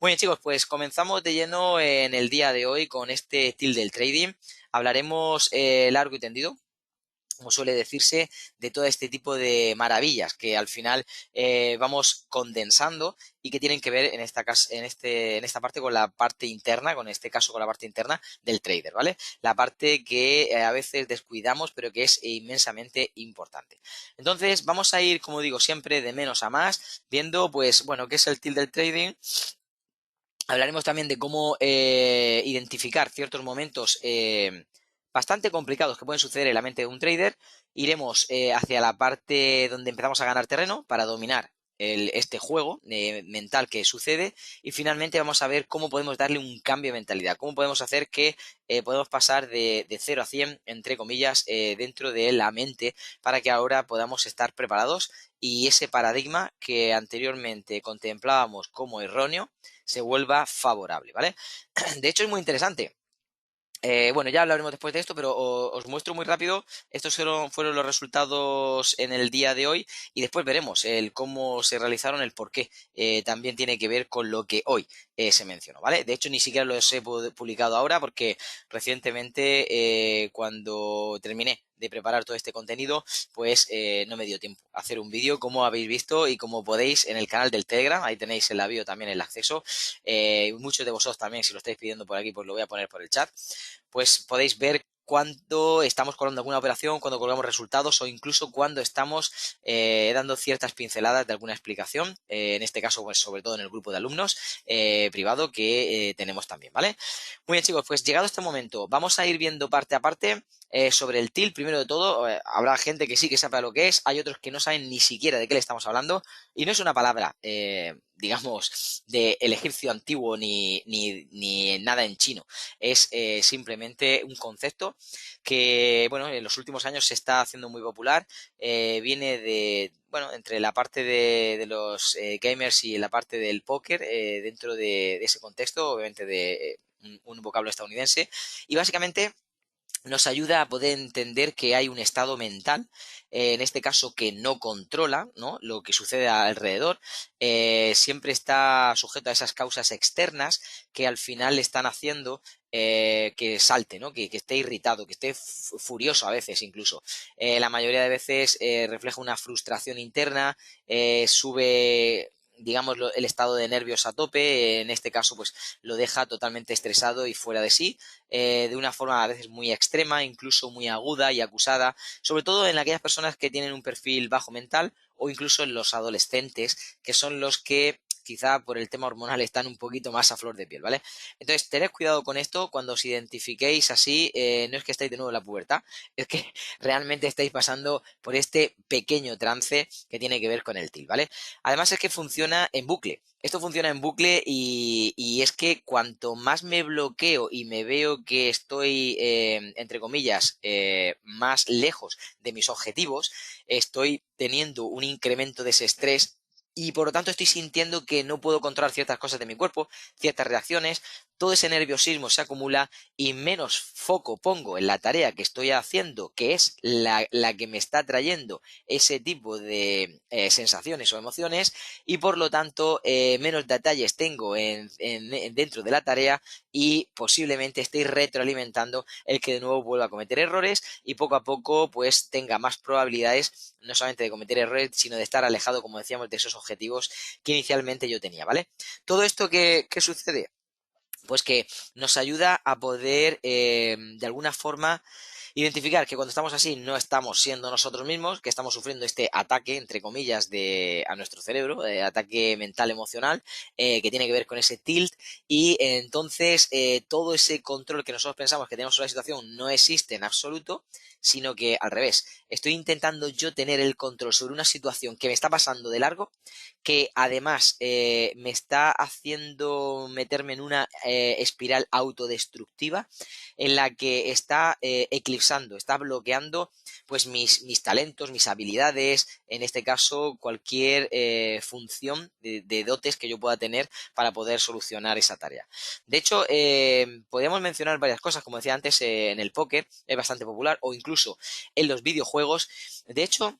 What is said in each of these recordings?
Muy bien, chicos, pues comenzamos de lleno en el día de hoy con este tilde del trading. Hablaremos largo y tendido, como suele decirse, de todo este tipo de maravillas que al final vamos condensando y que tienen que ver en esta parte con la parte interna, con este caso con la parte interna del trader, ¿vale? La parte que a veces descuidamos, pero que es inmensamente importante. Entonces, vamos a ir, como digo, siempre de menos a más, viendo, pues, bueno, qué es el tilde del trading. Hablaremos también de cómo identificar ciertos momentos bastante complicados que pueden suceder en la mente de un trader. Iremos hacia la parte donde empezamos a ganar terreno para dominar este juego mental que sucede. Y finalmente vamos a ver cómo podemos darle un cambio de mentalidad, cómo podemos hacer que podemos pasar de 0 a 100, entre comillas, dentro de la mente para que ahora podamos estar preparados y ese paradigma que anteriormente contemplábamos como erróneo se vuelva favorable, ¿vale? De hecho, es muy interesante. Bueno, ya hablaremos después de esto, pero os muestro muy rápido. Estos fueron los resultados en el día de hoy y después veremos el cómo se realizaron, el por qué. También tiene que ver con lo que hoy se mencionó, ¿vale? De hecho, ni siquiera los he publicado ahora porque recientemente, cuando terminé de preparar todo este contenido, pues no me dio tiempo a hacer un vídeo, como habéis visto y como podéis en el canal del Telegram, ahí tenéis en la bio también el acceso. Muchos de vosotros también, si lo estáis pidiendo por aquí, pues lo voy a poner por el chat, pues podéis ver cuánto estamos colgando alguna operación, cuando colgamos resultados o incluso cuando estamos dando ciertas pinceladas de alguna explicación, en este caso pues sobre todo en el grupo de alumnos privado que tenemos también, ¿vale? Muy bien, chicos, pues llegado este momento vamos a ir viendo parte a parte sobre el TIL. Primero de todo, habrá gente que sí que sabe lo que es, hay otros que no saben ni siquiera de qué le estamos hablando y no es una palabra, digamos, del egipcio antiguo ni nada en chino, es simplemente un concepto que, bueno, en los últimos años se está haciendo muy popular. Viene de, bueno, entre la parte de los gamers y la parte del póker, dentro de ese contexto, obviamente de un vocablo estadounidense. Y básicamente nos ayuda a poder entender que hay un estado mental, en este caso que no controla, ¿no?, lo que sucede alrededor, siempre está sujeto a esas causas externas que al final le están haciendo que salte, ¿no?, que esté irritado, que esté furioso a veces incluso. La mayoría de veces refleja una frustración interna, sube, digamos, el estado de nervios a tope, en este caso pues lo deja totalmente estresado y fuera de sí, de una forma a veces muy extrema, incluso muy aguda y acusada, sobre todo en aquellas personas que tienen un perfil bajo mental o incluso en los adolescentes, que son los que quizá por el tema hormonal están un poquito más a flor de piel, ¿vale? Entonces, tened cuidado con esto, cuando os identifiquéis así, no es que estáis de nuevo en la pubertad, es que realmente estáis pasando por este pequeño trance que tiene que ver con el TIL, ¿vale? Además es que funciona en bucle. Esto funciona en bucle y es que cuanto más me bloqueo y me veo que estoy, entre comillas, más lejos de mis objetivos, estoy teniendo un incremento de ese estrés y por lo tanto estoy sintiendo que no puedo controlar ciertas cosas de mi cuerpo, ciertas reacciones, todo ese nerviosismo se acumula y menos foco pongo en la tarea que estoy haciendo, que es la que me está trayendo ese tipo de sensaciones o emociones, y por lo tanto menos detalles tengo dentro de la tarea y posiblemente estéis retroalimentando el que de nuevo vuelva a cometer errores y poco a poco pues tenga más probabilidades no solamente de cometer errores, sino de estar alejado, como decíamos, de esos objetivos que inicialmente yo tenía, ¿vale? Todo esto ¿qué sucede? Pues que nos ayuda a poder de alguna forma identificar que cuando estamos así no estamos siendo nosotros mismos, que estamos sufriendo este ataque, entre comillas, a nuestro cerebro, ataque mental emocional, que tiene que ver con ese tilt, y entonces todo ese control que nosotros pensamos que tenemos sobre la situación no existe en absoluto, sino que al revés, estoy intentando yo tener el control sobre una situación que me está pasando de largo, que además me está haciendo meterme en una espiral autodestructiva en la que está eclipsando, está bloqueando pues mis talentos, mis habilidades, en este caso cualquier función de dotes que yo pueda tener para poder solucionar esa tarea. De hecho, podríamos mencionar varias cosas, como decía antes, en el póker es bastante popular o incluso en los videojuegos. De hecho,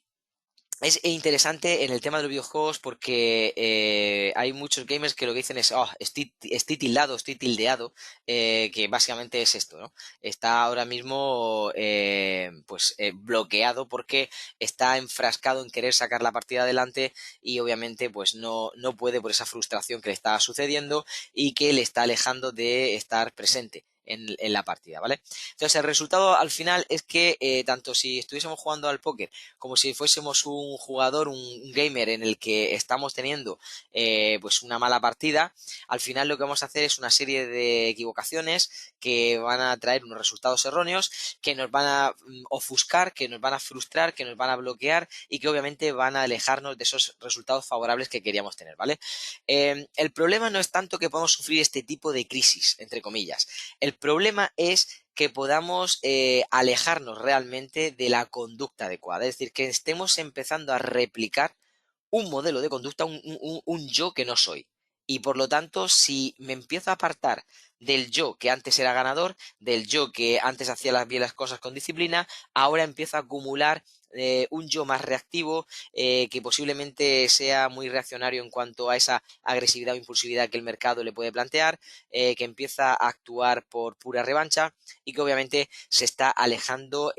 Es interesante en el tema de los videojuegos porque hay muchos gamers que lo que dicen es, oh, estoy tildado, estoy tildeado, que básicamente es esto, ¿no? Está ahora mismo bloqueado porque está enfrascado en querer sacar la partida adelante y obviamente pues no puede por esa frustración que le está sucediendo y que le está alejando de estar presente en la partida, ¿vale? Entonces el resultado al final es que tanto si estuviésemos jugando al póker como si fuésemos un jugador, un gamer en el que estamos teniendo pues una mala partida, al final lo que vamos a hacer es una serie de equivocaciones que van a traer unos resultados erróneos, que nos van a ofuscar, que nos van a frustrar, que nos van a bloquear y que obviamente van a alejarnos de esos resultados favorables que queríamos tener, ¿vale? El problema no es tanto que podamos sufrir este tipo de crisis, entre comillas. El problema es que podamos alejarnos realmente de la conducta adecuada. Es decir, que estemos empezando a replicar un modelo de conducta, un yo que no soy. Y por lo tanto, si me empiezo a apartar del yo que antes era ganador, del yo que antes hacía bien las cosas con disciplina, ahora empiezo a acumular un yo más reactivo, que posiblemente sea muy reaccionario en cuanto a esa agresividad o impulsividad que el mercado le puede plantear, que empieza a actuar por pura revancha y que obviamente se está alejando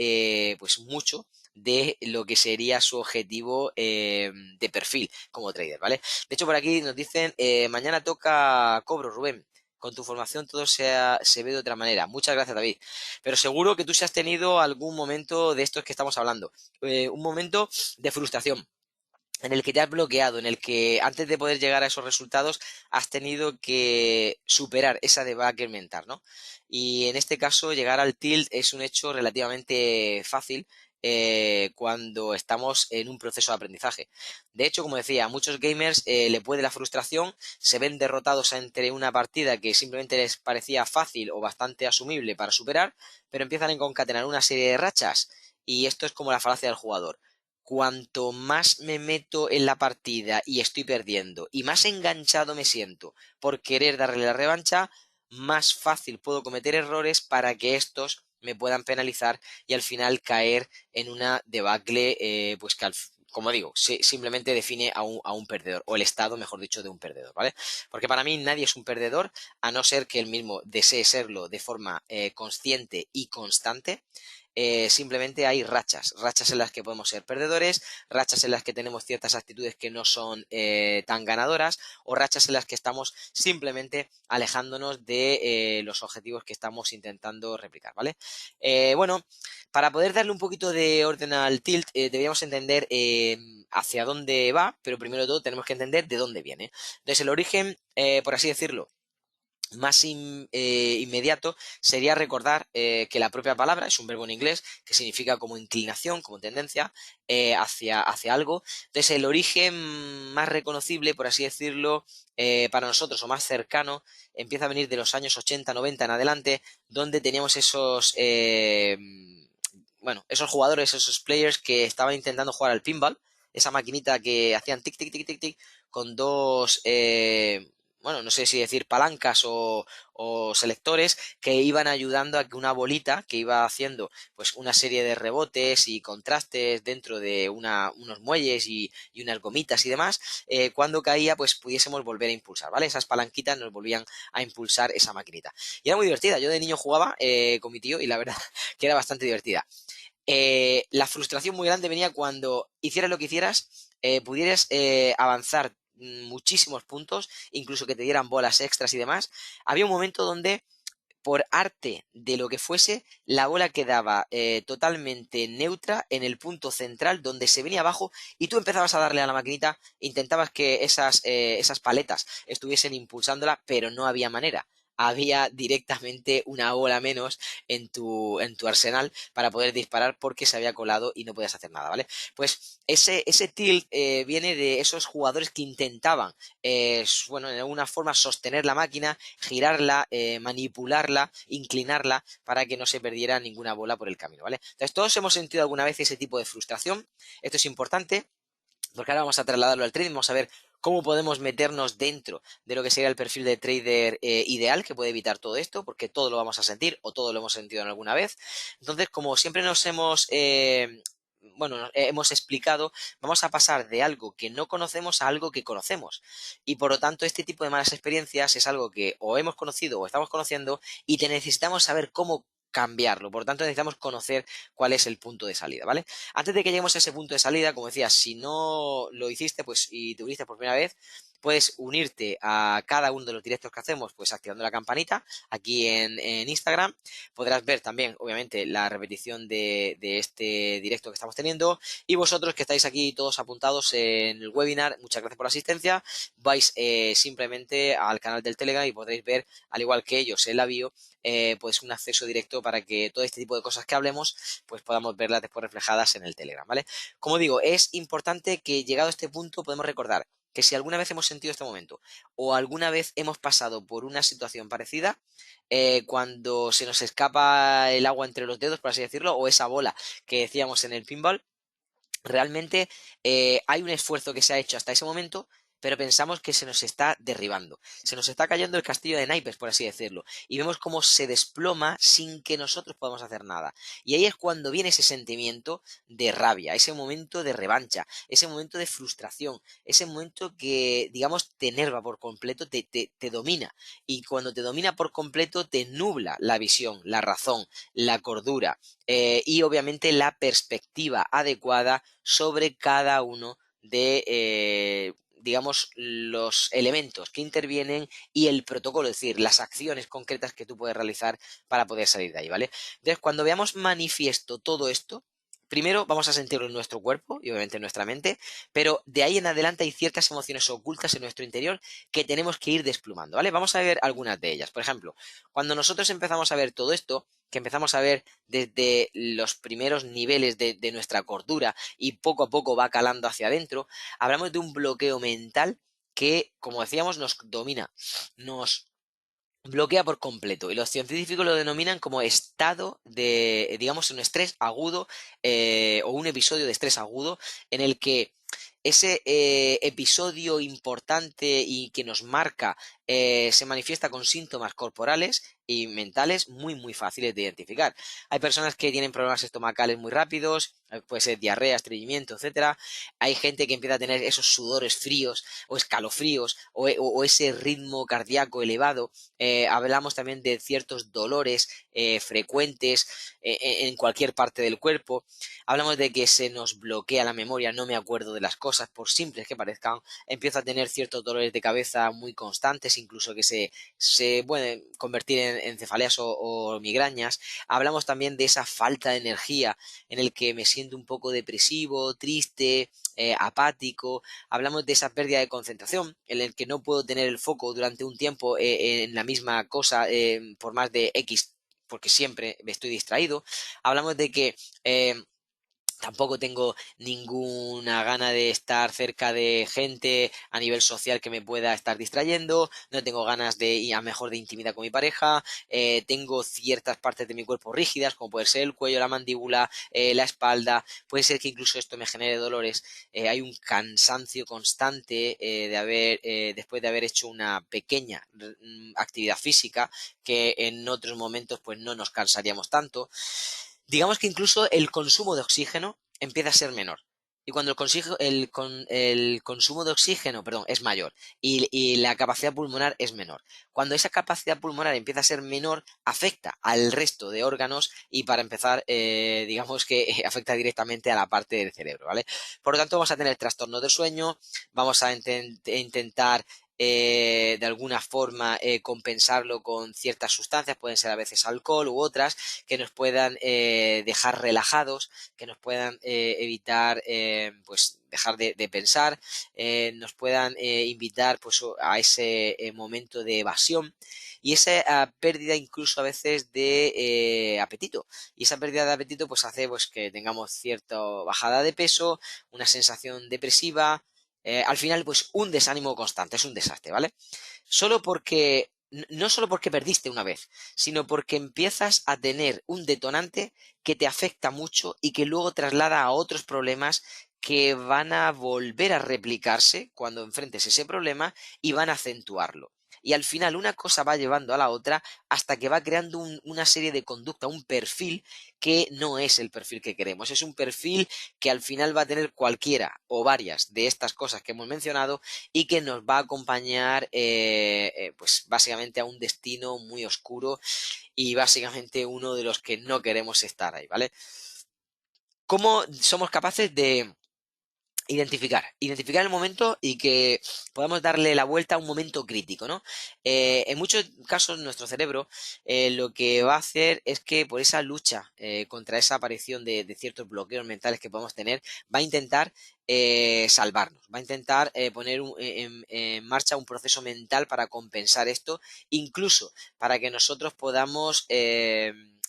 pues mucho de lo que sería su objetivo de perfil como trader, ¿vale? De hecho, por aquí nos dicen, mañana toca cobro, Rubén. Con tu formación todo se ve de otra manera. Muchas gracias, David. Pero seguro que tú sí has tenido algún momento de estos que estamos hablando. Un momento de frustración en el que te has bloqueado, en el que antes de poder llegar a esos resultados has tenido que superar esa debacle mental, ¿no? Y en este caso llegar al tilt es un hecho relativamente fácil cuando estamos en un proceso de aprendizaje. De hecho, como decía, a muchos gamers le puede la frustración, se ven derrotados entre una partida que simplemente les parecía fácil o bastante asumible para superar, pero empiezan a concatenar una serie de rachas y esto es como la falacia del jugador. Cuanto más me meto en la partida y estoy perdiendo y más enganchado me siento por querer darle la revancha, más fácil puedo cometer errores para que estos me puedan penalizar y al final caer en una debacle, pues que como digo, simplemente define a un perdedor, o el estado, mejor dicho, de un perdedor, ¿vale? Porque para mí nadie es un perdedor, a no ser que él mismo desee serlo de forma consciente y constante. Simplemente hay rachas, rachas en las que podemos ser perdedores, rachas en las que tenemos ciertas actitudes que no son tan ganadoras o rachas en las que estamos simplemente alejándonos de los objetivos que estamos intentando replicar, ¿vale? Bueno, para poder darle un poquito de orden al tilt, deberíamos entender hacia dónde va, pero primero de todo tenemos que entender de dónde viene. Entonces, el origen, por así decirlo, más inmediato sería recordar que la propia palabra es un verbo en inglés que significa como inclinación, como tendencia hacia algo. Entonces el origen más reconocible, por así decirlo, para nosotros o más cercano, empieza a venir de los años 80, 90 en adelante, donde teníamos esos jugadores, esos players que estaban intentando jugar al pinball, esa maquinita que hacían tic, tic, tic, tic, tic, con dos, bueno, no sé si decir palancas o selectores que iban ayudando a que una bolita que iba haciendo pues una serie de rebotes y contrastes dentro de unos muelles y unas gomitas y demás, cuando caía pues pudiésemos volver a impulsar, ¿vale? Esas palanquitas nos volvían a impulsar esa maquinita. Y era muy divertida, yo de niño jugaba con mi tío y la verdad que era bastante divertida. La frustración muy grande venía cuando hicieras lo que hicieras, pudieras avanzar muchísimos puntos, incluso que te dieran bolas extras y demás. Había un momento donde, por arte de lo que fuese, la bola quedaba totalmente neutra en el punto central donde se venía abajo y tú empezabas a darle a la maquinita, intentabas que esas paletas estuviesen impulsándola, pero no había manera. Había directamente una bola menos en tu arsenal para poder disparar porque se había colado y no podías hacer nada, ¿vale? Pues ese tilt viene de esos jugadores que intentaban, bueno, de alguna forma sostener la máquina, girarla, manipularla, inclinarla para que no se perdiera ninguna bola por el camino, ¿vale? Entonces, todos hemos sentido alguna vez ese tipo de frustración. Esto es importante porque ahora vamos a trasladarlo al trading, vamos a ver cómo podemos meternos dentro de lo que sería el perfil de trader ideal que puede evitar todo esto, porque todo lo vamos a sentir o todo lo hemos sentido en alguna vez. Entonces, como siempre nos hemos bueno, hemos explicado, vamos a pasar de algo que no conocemos a algo que conocemos. Y por lo tanto, este tipo de malas experiencias es algo que o hemos conocido o estamos conociendo y te necesitamos saber cómo cambiarlo. Por lo tanto, necesitamos conocer cuál es el punto de salida, ¿vale? Antes de que lleguemos a ese punto de salida, como decía, si no lo hiciste, pues y te uniste por primera vez, puedes unirte a cada uno de los directos que hacemos, pues activando la campanita aquí en Instagram. Podrás ver también, obviamente, la repetición de este directo que estamos teniendo. Y vosotros que estáis aquí todos apuntados en el webinar, muchas gracias por la asistencia. Vais simplemente al canal del Telegram y podréis ver, al igual que ellos en la bio, pues un acceso directo para que todo este tipo de cosas que hablemos, pues podamos verlas después reflejadas en el Telegram, ¿vale? Como digo, es importante que llegado a este punto podemos recordar que si alguna vez hemos sentido este momento o alguna vez hemos pasado por una situación parecida, cuando se nos escapa el agua entre los dedos, por así decirlo, o esa bola que decíamos en el pinball, realmente hay un esfuerzo que se ha hecho hasta ese momento, pero pensamos que se nos está derribando. Se nos está cayendo el castillo de naipes, por así decirlo. Y vemos cómo se desploma sin que nosotros podamos hacer nada. Y ahí es cuando viene ese sentimiento de rabia, ese momento de revancha, ese momento de frustración, ese momento que, digamos, te enerva por completo, te domina. Y cuando te domina por completo, te nubla la visión, la razón, la cordura y obviamente la perspectiva adecuada sobre cada uno de, digamos, los elementos que intervienen y el protocolo, es decir, las acciones concretas que tú puedes realizar para poder salir de ahí, ¿vale? Entonces, cuando veamos manifiesto todo esto, primero vamos a sentirlo en nuestro cuerpo y obviamente en nuestra mente, pero de ahí en adelante hay ciertas emociones ocultas en nuestro interior que tenemos que ir desplumando, ¿vale? Vamos a ver algunas de ellas. Por ejemplo, cuando nosotros empezamos a ver todo esto, que empezamos a ver desde los primeros niveles de nuestra cordura y poco a poco va calando hacia adentro, hablamos de un bloqueo mental que, como decíamos, nos domina, nos bloquea por completo y los científicos lo denominan como estado de, digamos, un estrés agudo o un episodio de estrés agudo en el que ese episodio importante y que nos marca se manifiesta con síntomas corporales y mentales muy fáciles de identificar. Hay personas que tienen problemas estomacales muy rápidos, puede ser diarrea, estreñimiento, etcétera. Hay gente que empieza a tener esos sudores fríos o escalofríos o ese ritmo cardíaco elevado. Hablamos también de ciertos dolores frecuentes en cualquier parte del cuerpo. Hablamos de que se nos bloquea la memoria, no me acuerdo de las cosas, por simples que parezcan. Empiezo a tener ciertos dolores de cabeza muy constantes, incluso que se pueden convertir en cefaleas o migrañas. Hablamos también de esa falta de energía en el que me siento un poco depresivo, triste, apático. Hablamos de esa pérdida de concentración en el que no puedo tener el foco durante un tiempo en la misma cosa por más de X porque siempre estoy distraído. Hablamos de que tampoco tengo ninguna gana de estar cerca de gente a nivel social que me pueda estar distrayendo, no tengo ganas de ir a mejor de intimidad con mi pareja, tengo ciertas partes de mi cuerpo rígidas, como puede ser el cuello, la mandíbula, la espalda, puede ser que incluso esto me genere dolores, hay un cansancio constante después de haber hecho una pequeña actividad física que en otros momentos pues no nos cansaríamos tanto. Digamos que incluso el consumo de oxígeno empieza a ser menor. Y cuando el consumo de oxígeno, perdón, es mayor y la capacidad pulmonar es menor. Cuando esa capacidad pulmonar empieza a ser menor, afecta al resto de órganos y para empezar, digamos que afecta directamente a la parte del cerebro, ¿vale? Por lo tanto, vamos a tener trastornos del sueño, vamos a intentar de alguna forma compensarlo con ciertas sustancias, pueden ser a veces alcohol u otras, que nos puedan dejar relajados, que nos puedan evitar pues dejar de pensar, nos puedan invitar pues a ese momento de evasión y esa pérdida incluso a veces de apetito y esa pérdida de apetito pues hace pues que tengamos cierta bajada de peso, una sensación depresiva, al final pues un desánimo constante, es un desastre, ¿vale? Solo porque, no solo porque perdiste una vez, sino porque empiezas a tener un detonante que te afecta mucho y que luego traslada a otros problemas que van a volver a replicarse cuando enfrentes ese problema y van a acentuarlo. y al final una cosa va llevando a la otra hasta que va creando una serie de conducta, un perfil que no es el perfil que queremos. Es un perfil que al final va a tener cualquiera o varias de estas cosas que hemos mencionado y que nos va a acompañar pues básicamente a un destino muy oscuro y básicamente uno de los que no queremos estar ahí, ¿vale? ¿Cómo somos capaces de identificar el momento y que podamos darle la vuelta a un momento crítico, ¿no? En muchos casos nuestro cerebro lo que va a hacer es que por esa lucha contra esa aparición de ciertos bloqueos mentales que podemos tener, va a intentar salvarnos, va a intentar poner en marcha un proceso mental para compensar esto, incluso para que nosotros podamos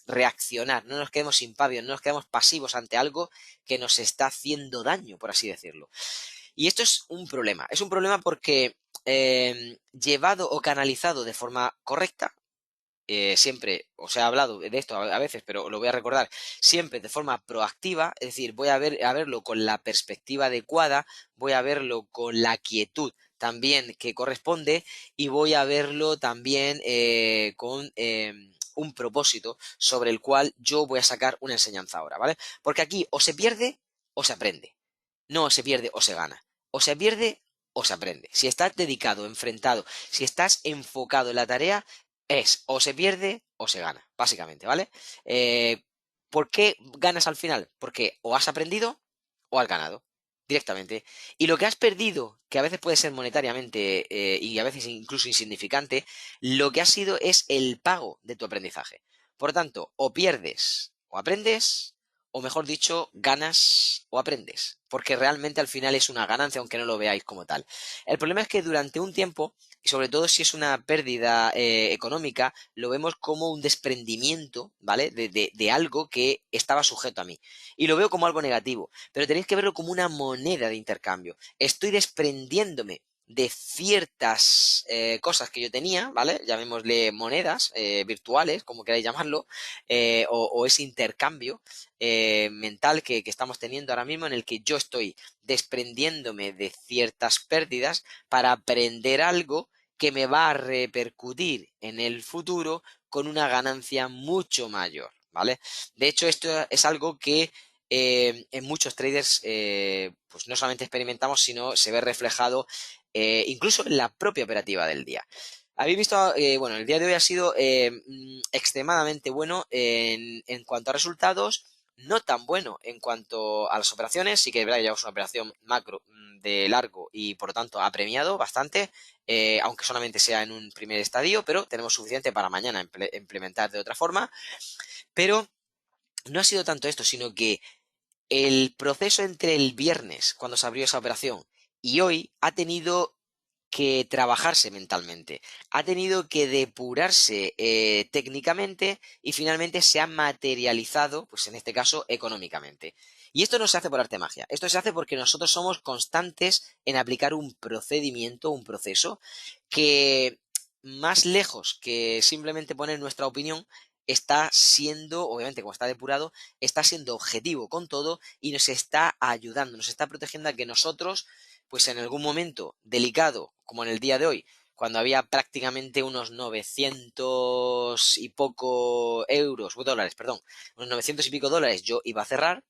reaccionar, no nos quedemos impávidos, no nos quedemos pasivos ante algo que nos está haciendo daño, por así decirlo. Y esto es un problema porque llevado o canalizado de forma correcta, siempre, os he hablado de esto a veces, pero lo voy a recordar, siempre de forma proactiva, es decir, voy a verlo con la perspectiva adecuada, voy a verlo con la quietud también que corresponde y voy a verlo también con un propósito sobre el cual yo voy a sacar una enseñanza ahora, ¿vale? Porque aquí o se pierde o se aprende, no se pierde o se gana, o se pierde o se aprende. Si estás dedicado, enfrentado, si estás enfocado en la tarea, es o se pierde o se gana, básicamente, ¿vale? Eh, ¿Por qué ganas al final? Porque o has aprendido o has ganado, directamente. Y lo que has perdido, que a veces puede ser monetariamente y a veces incluso insignificante, lo que ha sido es el pago de tu aprendizaje. Por lo tanto, o pierdes o aprendes, o mejor dicho, ganas o aprendes, porque realmente al final es una ganancia, aunque no lo veáis como tal. El problema es que durante un tiempo, y sobre todo si es una pérdida económica, lo vemos como un desprendimiento, ¿vale? De algo que estaba sujeto a mí. Y lo veo como algo negativo, pero tenéis que verlo como una moneda de intercambio. Estoy desprendiéndome de ciertas cosas que yo tenía, ¿vale? Llamémosle monedas virtuales, como queráis llamarlo, o ese intercambio mental que estamos teniendo ahora mismo en el que yo estoy desprendiéndome de ciertas pérdidas para aprender algo que me va a repercutir en el futuro con una ganancia mucho mayor, ¿vale? De hecho, esto es algo que en muchos traders pues no solamente experimentamos, sino se ve reflejado incluso en la propia operativa del día. Habéis visto, bueno, el día de hoy ha sido extremadamente bueno en cuanto a resultados, no tan bueno en cuanto a las operaciones, sí que es verdad que llevamos una operación macro de largo y por lo tanto ha premiado bastante, aunque solamente sea en un primer estadio, pero tenemos suficiente para mañana implementar de otra forma, pero no ha sido tanto esto, sino que el proceso entre el viernes, cuando se abrió esa operación, y hoy ha tenido que trabajarse mentalmente, ha tenido que depurarse técnicamente y finalmente se ha materializado, pues en este caso, económicamente. Y esto no se hace por arte de magia, esto se hace porque nosotros somos constantes en aplicar un procedimiento, un proceso, que más lejos que simplemente poner nuestra opinión, está siendo, obviamente como está depurado, está siendo objetivo con todo y nos está ayudando, nos está protegiendo a que nosotros pues en algún momento delicado, como en el día de hoy, cuando había prácticamente unos 900 y poco euros, dólares, perdón, unos 900 y pico dólares, yo iba a cerrar,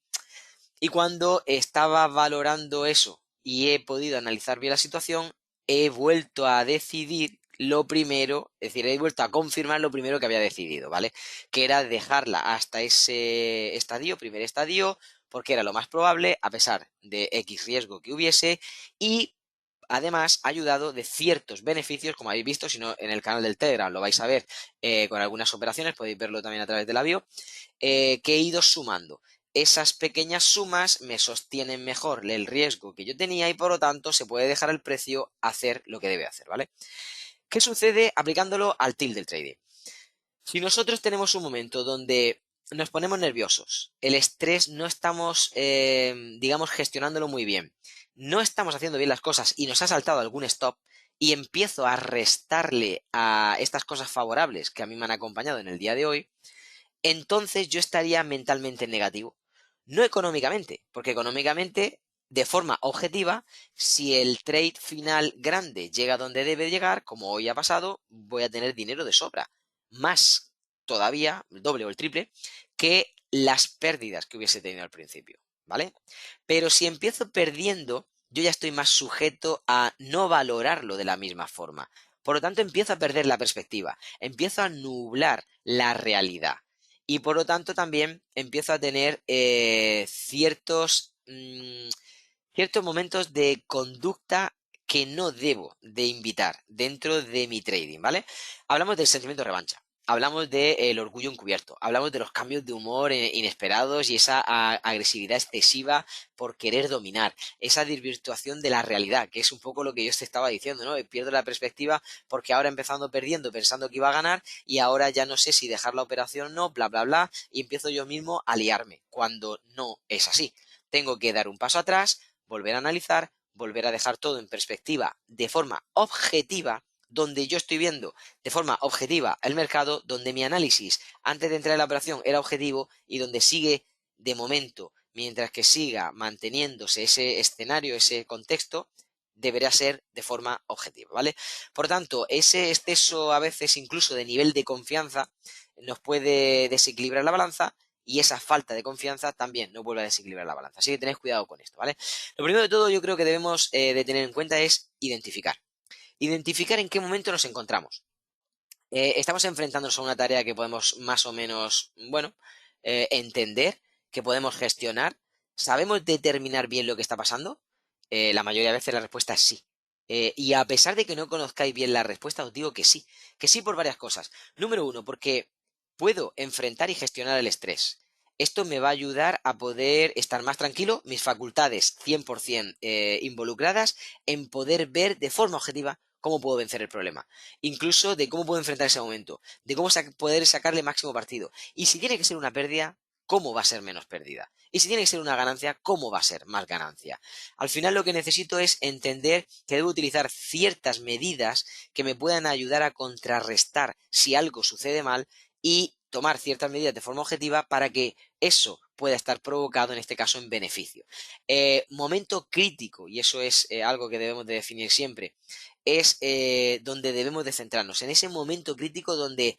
y cuando estaba valorando eso y he podido analizar bien la situación, he vuelto a decidir lo primero, es decir, he vuelto a confirmar lo primero que había decidido, ¿vale? Que era dejarla hasta ese estadio, primer estadio, porque era lo más probable, a pesar de X riesgo que hubiese, y además ha ayudado de ciertos beneficios, como habéis visto, si no en el canal del Telegram lo vais a ver con algunas operaciones, podéis verlo también a través de la bio, que he ido sumando. Esas pequeñas sumas me sostienen mejor el riesgo que yo tenía y por lo tanto se puede dejar el precio hacer lo que debe hacer, ¿vale? ¿Qué sucede aplicándolo al tilt del trading? Si nosotros tenemos un momento donde nos ponemos nerviosos, el estrés no estamos, digamos, gestionándolo muy bien, no estamos haciendo bien las cosas y nos ha saltado algún stop y empiezo a restarle a estas cosas favorables que a mí me han acompañado en el día de hoy, entonces yo estaría mentalmente negativo. No económicamente, porque económicamente de forma objetiva, si el trade final grande llega donde debe llegar, como hoy ha pasado, voy a tener dinero de sobra. Más todavía, el doble o el triple, que las pérdidas que hubiese tenido al principio, ¿vale? Pero si empiezo perdiendo, yo ya estoy más sujeto a no valorarlo de la misma forma. Por lo tanto, empiezo a perder la perspectiva, empiezo a nublar la realidad. Y por lo tanto, también empiezo a tener ciertos momentos de conducta que no debo de invitar dentro de mi trading, ¿vale? Hablamos del sentimiento de revancha, hablamos del orgullo encubierto, hablamos de los cambios de humor inesperados y esa agresividad excesiva por querer dominar, esa desvirtuación de la realidad, que es un poco lo que yo te estaba diciendo, ¿no? Pierdo la perspectiva porque ahora empezando perdiendo, pensando que iba a ganar y ahora ya no sé si dejar la operación o no, bla, bla, bla, y empiezo yo mismo a liarme, cuando no es así. Tengo que dar un paso atrás, volver a analizar, volver a dejar todo en perspectiva de forma objetiva, donde yo estoy viendo de forma objetiva el mercado, donde mi análisis antes de entrar en la operación era objetivo y donde sigue de momento, mientras que siga manteniéndose ese escenario, ese contexto, deberá ser de forma objetiva, ¿vale? Por tanto, ese exceso a veces incluso de nivel de confianza nos puede desequilibrar la balanza y esa falta de confianza también no vuelve a desequilibrar la balanza. Así que tenéis cuidado con esto, ¿vale? Lo primero de todo yo creo que debemos de tener en cuenta es identificar. Identificar en qué momento nos encontramos. Estamos enfrentándonos a una tarea que podemos más o menos, bueno, entender, que podemos gestionar. ¿Sabemos determinar bien lo que está pasando? La mayoría de veces la respuesta es sí. Y a pesar de que no conozcáis bien la respuesta, os digo que sí. Que sí por varias cosas. Número uno, porque puedo enfrentar y gestionar el estrés. Esto me va a ayudar a poder estar más tranquilo, mis facultades 100% involucradas en poder ver de forma objetiva cómo puedo vencer el problema, incluso de cómo puedo enfrentar ese momento, de cómo poder sacarle máximo partido. Y si tiene que ser una pérdida, cómo va a ser menos pérdida. Y si tiene que ser una ganancia, cómo va a ser más ganancia. Al final lo que necesito es entender que debo utilizar ciertas medidas que me puedan ayudar a contrarrestar si algo sucede mal y tomar ciertas medidas de forma objetiva para que eso pueda estar provocado, en este caso, en beneficio. Momento crítico, y eso es algo que debemos de definir siempre, es donde debemos de centrarnos, en ese momento crítico donde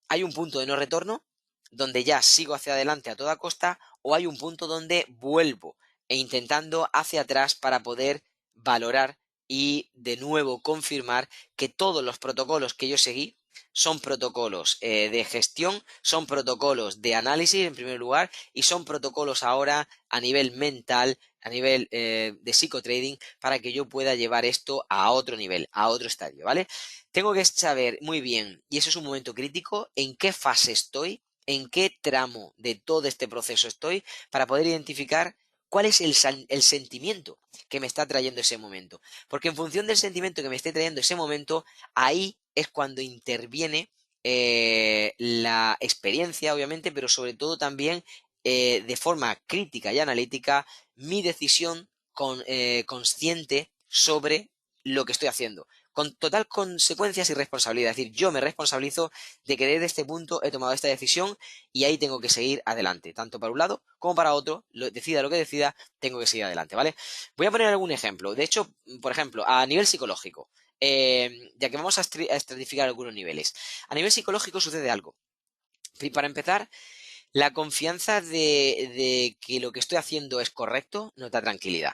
hay un punto de no retorno, donde ya sigo hacia adelante a toda costa, o hay un punto donde vuelvo e intentando hacia atrás para poder valorar y de nuevo confirmar que todos los protocolos que yo seguí son protocolos de gestión, son protocolos de análisis en primer lugar y son protocolos ahora a nivel mental, a nivel de psicotrading para que yo pueda llevar esto a otro nivel, a otro estadio, ¿vale? Tengo que saber muy bien, y eso es un momento crítico, en qué fase estoy, en qué tramo de todo este proceso estoy para poder identificar cuál es el sentimiento que me está trayendo ese momento. Porque en función del sentimiento que me esté trayendo ese momento, ahí es cuando interviene la experiencia, obviamente, pero sobre todo también de forma crítica y analítica mi decisión consciente sobre lo que estoy haciendo. Con total consecuencias y responsabilidad. Es decir, yo me responsabilizo de que desde este punto he tomado esta decisión y ahí tengo que seguir adelante. Tanto para un lado como para otro, decida lo que decida, tengo que seguir adelante, ¿vale? Voy a poner algún ejemplo. De hecho, por ejemplo, a nivel psicológico, ya que vamos a estratificar algunos niveles. A nivel psicológico sucede algo. Para empezar, la confianza de que lo que estoy haciendo es correcto nos da tranquilidad.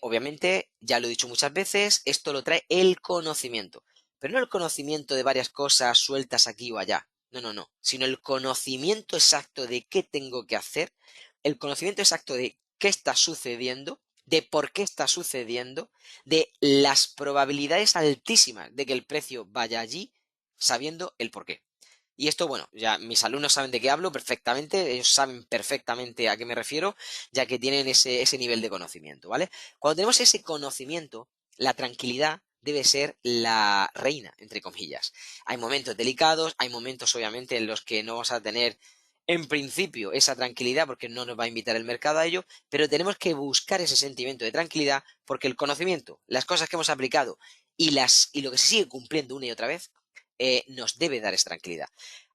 Obviamente, ya lo he dicho muchas veces, esto lo trae el conocimiento, pero no el conocimiento de varias cosas sueltas aquí o allá, no, no, no, sino el conocimiento exacto de qué tengo que hacer, el conocimiento exacto de qué está sucediendo, de por qué está sucediendo, de las probabilidades altísimas de que el precio vaya allí, sabiendo el por qué. Y esto, bueno, ya mis alumnos saben de qué hablo perfectamente, ellos saben perfectamente a qué me refiero, ya que tienen ese nivel de conocimiento, ¿vale? Cuando tenemos ese conocimiento, la tranquilidad debe ser la reina, entre comillas. Hay momentos delicados, hay momentos, obviamente, en los que no vamos a tener, en principio, esa tranquilidad, porque no nos va a invitar el mercado a ello, pero tenemos que buscar ese sentimiento de tranquilidad, porque el conocimiento, las cosas que hemos aplicado y lo que se sigue cumpliendo una y otra vez, nos debe dar esa tranquilidad.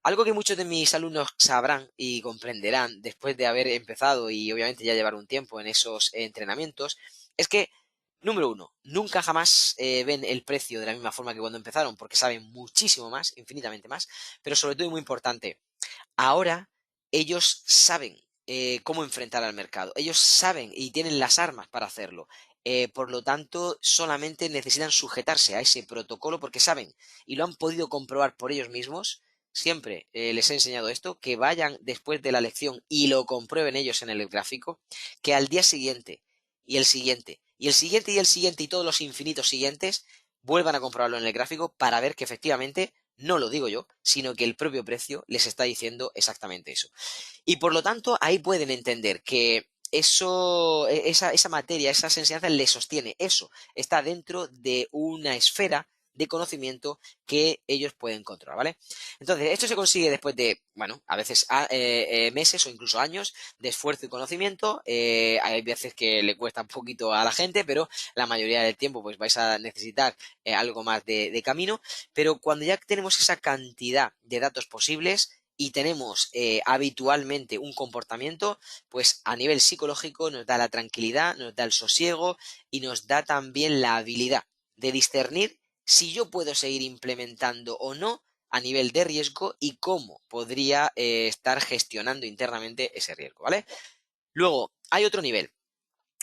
Algo que muchos de mis alumnos sabrán y comprenderán después de haber empezado y obviamente ya llevar un tiempo en esos entrenamientos Es que, número uno, nunca jamás ven el precio de la misma forma que cuando empezaron, porque saben muchísimo más, infinitamente más, pero sobre todo y muy importante, ahora ellos saben cómo enfrentar al mercado, ellos saben y tienen las armas para hacerlo. Por lo tanto, solamente necesitan sujetarse a ese protocolo porque saben y lo han podido comprobar por ellos mismos. Siempre les he enseñado esto, que vayan después de la lección y lo comprueben ellos en el gráfico, que al día siguiente y el siguiente y el siguiente y el siguiente y todos los infinitos siguientes vuelvan a comprobarlo en el gráfico para ver que efectivamente no lo digo yo, sino que el propio precio les está diciendo exactamente eso. Y por lo tanto, ahí pueden entender que esa materia, esas enseñanzas les sostiene. Eso está dentro de una esfera de conocimiento que ellos pueden controlar, ¿vale? Entonces, esto se consigue después de, bueno, a veces meses o incluso años de esfuerzo y conocimiento. Hay veces que le cuesta un poquito a la gente, pero la mayoría del tiempo pues vais a necesitar algo más de camino. Pero cuando ya tenemos esa cantidad de datos posibles, y tenemos habitualmente un comportamiento, pues a nivel psicológico nos da la tranquilidad, nos da el sosiego y nos da también la habilidad de discernir si yo puedo seguir implementando o no a nivel de riesgo y cómo podría estar gestionando internamente ese riesgo, ¿vale? Luego, hay otro nivel.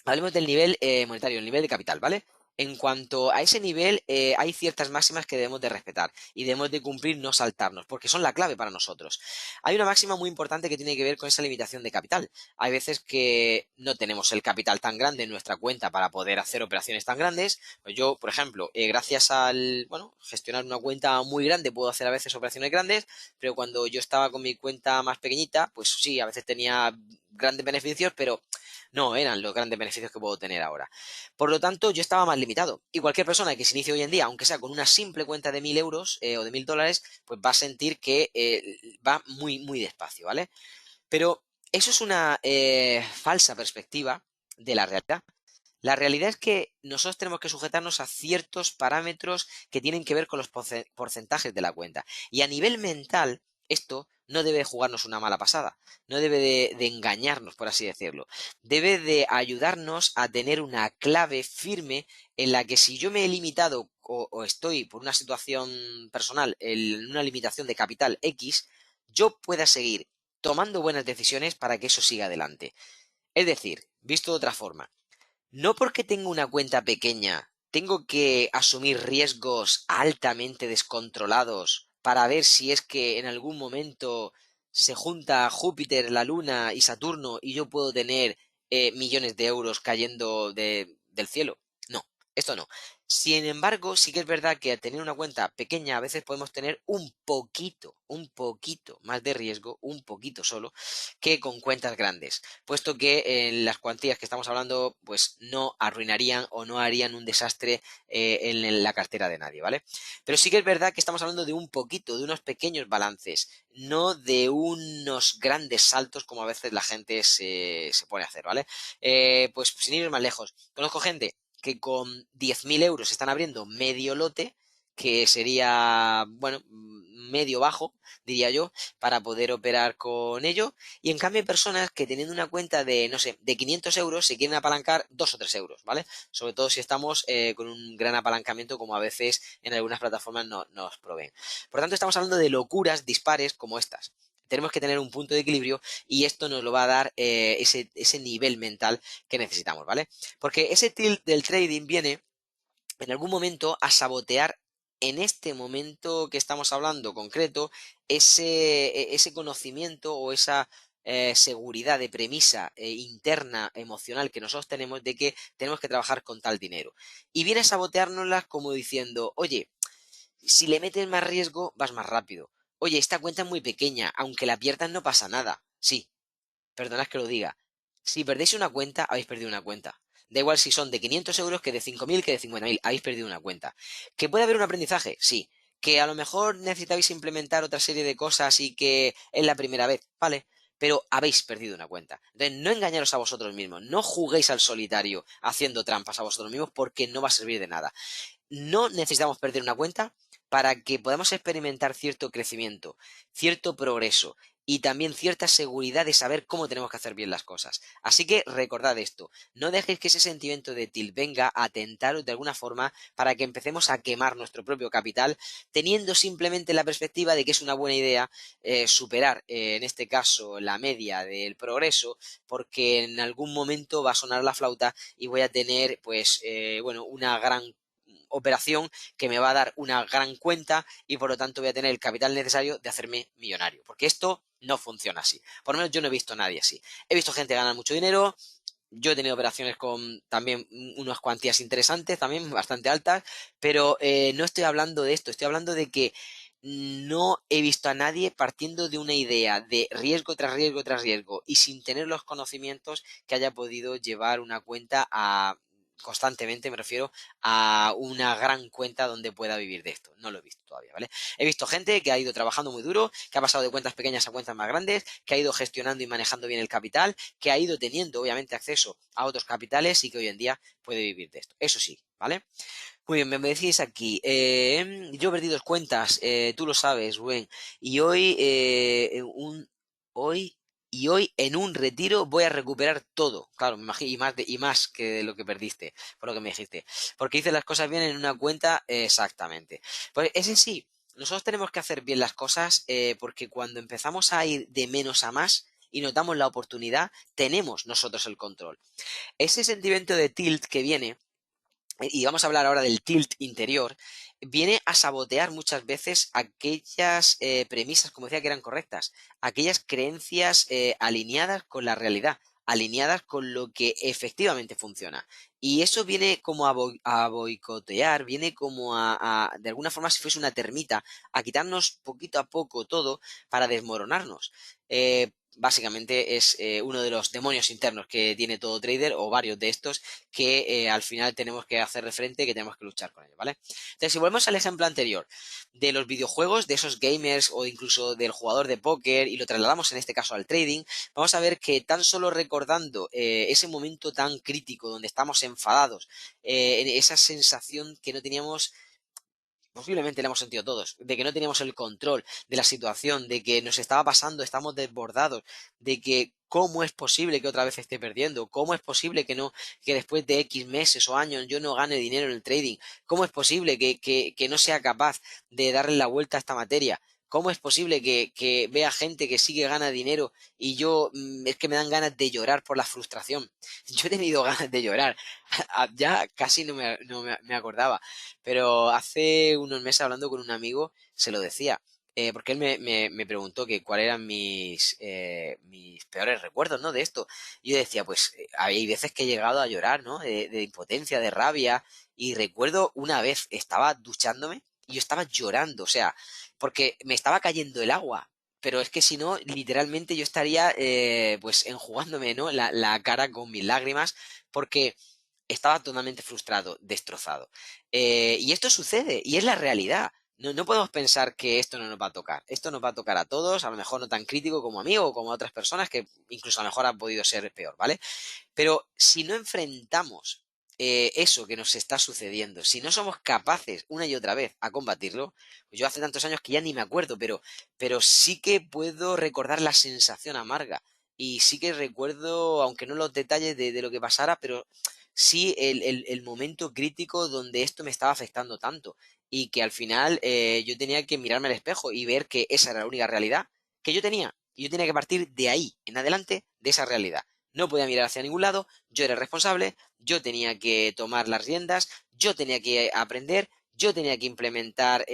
Hablemos del nivel monetario, el nivel de capital, ¿vale? En cuanto a ese nivel, hay ciertas máximas que debemos de respetar y debemos de cumplir, no saltarnos, porque son la clave para nosotros. Hay una máxima muy importante que tiene que ver con esa limitación de capital. Hay veces que no tenemos el capital tan grande en nuestra cuenta para poder hacer operaciones tan grandes. Pues yo, por ejemplo, gracias al, bueno, gestionar una cuenta muy grande, puedo hacer a veces operaciones grandes, pero cuando yo estaba con mi cuenta más pequeñita, pues sí, a veces tenía grandes beneficios, pero no eran los grandes beneficios que puedo tener ahora. Por lo tanto, yo estaba más limitado. Y cualquier persona que se inicie hoy en día, aunque sea con una simple cuenta de 1.000 euros o de 1.000 dólares, pues va a sentir que va muy, muy despacio, ¿vale? Pero eso es una falsa perspectiva de la realidad. La realidad es que nosotros tenemos que sujetarnos a ciertos parámetros que tienen que ver con los porcentajes de la cuenta. Y a nivel mental, esto no debe jugarnos una mala pasada, no debe de engañarnos, por así decirlo. Debe de ayudarnos a tener una clave firme en la que si yo me he limitado o estoy por una situación personal en una limitación de capital X, yo pueda seguir tomando buenas decisiones para que eso siga adelante. Es decir, visto de otra forma, no porque tengo una cuenta pequeña, tengo que asumir riesgos altamente descontrolados para ver si es que en algún momento se junta Júpiter, la Luna y Saturno y yo puedo tener millones de euros cayendo del cielo. No, esto no. Sin embargo, sí que es verdad que al tener una cuenta pequeña a veces podemos tener un poquito más de riesgo, un poquito solo, que con cuentas grandes, puesto que las cuantías que estamos hablando pues no arruinarían o no harían un desastre en la cartera de nadie, ¿vale? Pero sí que es verdad que estamos hablando de un poquito, de unos pequeños balances, no de unos grandes saltos como a veces la gente se pone a hacer, ¿vale? Pues sin ir más lejos, conozco gente que con 10.000 euros están abriendo medio lote, que sería, bueno, medio bajo, diría yo, para poder operar con ello. Y en cambio hay personas que teniendo una cuenta de, no sé, de 500 euros se quieren apalancar 2 o 3 euros, ¿vale? Sobre todo si estamos con un gran apalancamiento como a veces en algunas plataformas nos proveen. Por lo tanto, estamos hablando de locuras dispares como estas. Tenemos que tener un punto de equilibrio y esto nos lo va a dar ese nivel mental que necesitamos, ¿vale? Porque ese tilt del trading viene en algún momento a sabotear en este momento que estamos hablando concreto ese conocimiento o esa seguridad de premisa interna emocional que nosotros tenemos de que tenemos que trabajar con tal dinero. Y viene a saboteárnoslas como diciendo, oye, si le metes más riesgo, vas más rápido. Oye, esta cuenta es muy pequeña, aunque la pierdas no pasa nada. Sí, perdonad que lo diga. Si perdéis una cuenta, habéis perdido una cuenta. Da igual si son de 500 euros, que de 5.000, que de 50.000. Habéis perdido una cuenta. ¿Que puede haber un aprendizaje? Sí. ¿Que a lo mejor necesitáis implementar otra serie de cosas y que es la primera vez? Vale. Pero habéis perdido una cuenta. Entonces, no engañaros a vosotros mismos. No juguéis al solitario haciendo trampas a vosotros mismos porque no va a servir de nada. No necesitamos perder una cuenta para que podamos experimentar cierto crecimiento, cierto progreso y también cierta seguridad de saber cómo tenemos que hacer bien las cosas. Así que recordad esto, no dejéis que ese sentimiento de tilt venga a tentaros de alguna forma para que empecemos a quemar nuestro propio capital, teniendo simplemente la perspectiva de que es una buena idea superar, en este caso, la media del progreso, porque en algún momento va a sonar la flauta y voy a tener, pues, bueno, una gran operación que me va a dar una gran cuenta y por lo tanto voy a tener el capital necesario de hacerme millonario. Porque esto no funciona así. Por lo menos yo no he visto a nadie así. He visto gente ganar mucho dinero. Yo he tenido operaciones con también unas cuantías interesantes, también bastante altas, pero no estoy hablando de esto, estoy hablando de que no he visto a nadie partiendo de una idea de riesgo tras riesgo tras riesgo y sin tener los conocimientos que haya podido llevar una cuenta a constantemente, me refiero a una gran cuenta donde pueda vivir de esto. No lo he visto todavía, ¿vale? He visto gente que ha ido trabajando muy duro, que ha pasado de cuentas pequeñas a cuentas más grandes, que ha ido gestionando y manejando bien el capital, que ha ido teniendo obviamente acceso a otros capitales y que hoy en día puede vivir de esto. Eso sí, ¿vale? Muy bien, me decís aquí, yo perdí dos cuentas, tú lo sabes, Rubén, y hoy hoy en un retiro voy a recuperar todo, claro, me imagino, y más que de lo que perdiste, por lo que me dijiste, porque hice las cosas bien en una cuenta, exactamente. Pues ese sí, nosotros tenemos que hacer bien las cosas, porque cuando empezamos a ir de menos a más y nos damos la oportunidad, tenemos nosotros el control. Ese sentimiento de tilt que viene, y vamos a hablar ahora del tilt interior, viene a sabotear muchas veces aquellas premisas, como decía, que eran correctas, aquellas creencias alineadas con la realidad, alineadas con lo que efectivamente funciona. Y eso viene como a boicotear, viene como de alguna forma, si fuese una termita, a quitarnos poquito a poco todo para desmoronarnos. Básicamente es uno de los demonios internos que tiene todo trader o varios de estos que al final tenemos que hacer de frente y que tenemos que luchar con ello, ¿vale? Entonces, si volvemos al ejemplo anterior de los videojuegos, de esos gamers o incluso del jugador de póker y lo trasladamos en este caso al trading, vamos a ver que tan solo recordando ese momento tan crítico donde estamos enfadados, esa sensación que no teníamos, posiblemente la hemos sentido todos, de que no teníamos el control de la situación, de que nos estaba pasando, estamos desbordados, de que cómo es posible que otra vez esté perdiendo, cómo es posible que no, que después de X meses o años yo no gane dinero en el trading, cómo es posible que no sea capaz de darle la vuelta a esta materia. ¿Cómo es posible que vea gente que sí que gana dinero y yo es que me dan ganas de llorar por la frustración? Yo he tenido ganas de llorar, ya casi no me acordaba. Pero hace unos meses hablando con un amigo, se lo decía, porque él me preguntó que cuáles eran mis peores recuerdos, ¿no? De esto. Y yo decía, pues hay veces que he llegado a llorar, ¿no? De impotencia, de rabia. Y recuerdo una vez, estaba duchándome y yo estaba llorando, o sea, porque me estaba cayendo el agua. Pero es que si no, literalmente yo estaría pues enjugándome, ¿no? La cara con mis lágrimas, porque estaba totalmente frustrado, destrozado. Y esto sucede, y es la realidad. No podemos pensar que esto no nos va a tocar. Esto nos va a tocar a todos, a lo mejor no tan crítico como a mí o como a otras personas, que incluso a lo mejor ha podido ser peor, ¿vale? Pero si no enfrentamos eso que nos está sucediendo, si no somos capaces una y otra vez a combatirlo, pues yo hace tantos años que ya ni me acuerdo, pero sí que puedo recordar la sensación amarga. Y sí que recuerdo, aunque no los detalles de lo que pasara, pero sí el momento crítico donde esto me estaba afectando tanto. Y que al final yo tenía que mirarme al espejo y ver que esa era la única realidad que yo tenía. Y yo tenía que partir de ahí en adelante, de esa realidad. No podía mirar hacia ningún lado, yo era el responsable, yo tenía que tomar las riendas, yo tenía que aprender, yo tenía que incrementar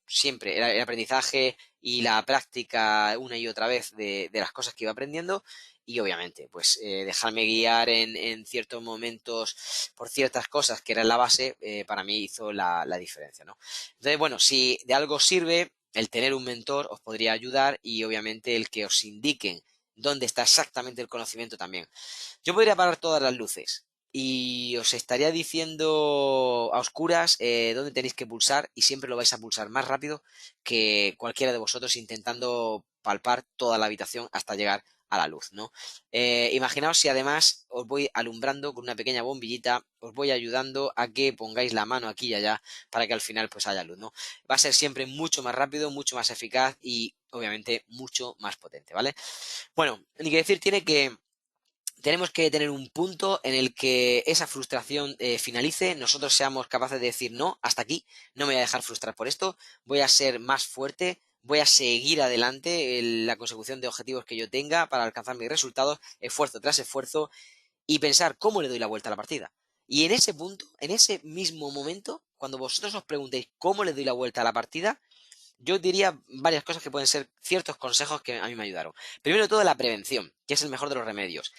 siempre el aprendizaje y la práctica una y otra vez de las cosas que iba aprendiendo y obviamente pues dejarme guiar en ciertos momentos por ciertas cosas que eran la base, para mí hizo la diferencia, ¿no? Entonces, bueno, si de algo sirve el tener un mentor os podría ayudar y obviamente el que os indiquen dónde está exactamente el conocimiento también. Yo podría parar todas las luces y os estaría diciendo a oscuras dónde tenéis que pulsar y siempre lo vais a pulsar más rápido que cualquiera de vosotros intentando palpar toda la habitación hasta llegar a la luz, ¿no? Imaginaos si además os voy alumbrando con una pequeña bombillita, os voy ayudando a que pongáis la mano aquí y allá para que al final pues haya luz, ¿no? Va a ser siempre mucho más rápido, mucho más eficaz y obviamente mucho más potente, ¿vale? Bueno, ni que decir tiene que tenemos que tener un punto en el que esa frustración finalice, nosotros seamos capaces de decir no, hasta aquí, no me voy a dejar frustrar por esto, voy a ser más fuerte, voy a seguir adelante en la consecución de objetivos que yo tenga para alcanzar mis resultados, esfuerzo tras esfuerzo, y pensar cómo le doy la vuelta a la partida. Y en ese punto, en ese mismo momento, cuando vosotros os preguntéis cómo le doy la vuelta a la partida, yo diría varias cosas que pueden ser ciertos consejos que a mí me ayudaron. Primero de todo, la prevención, que es el mejor de los remedios.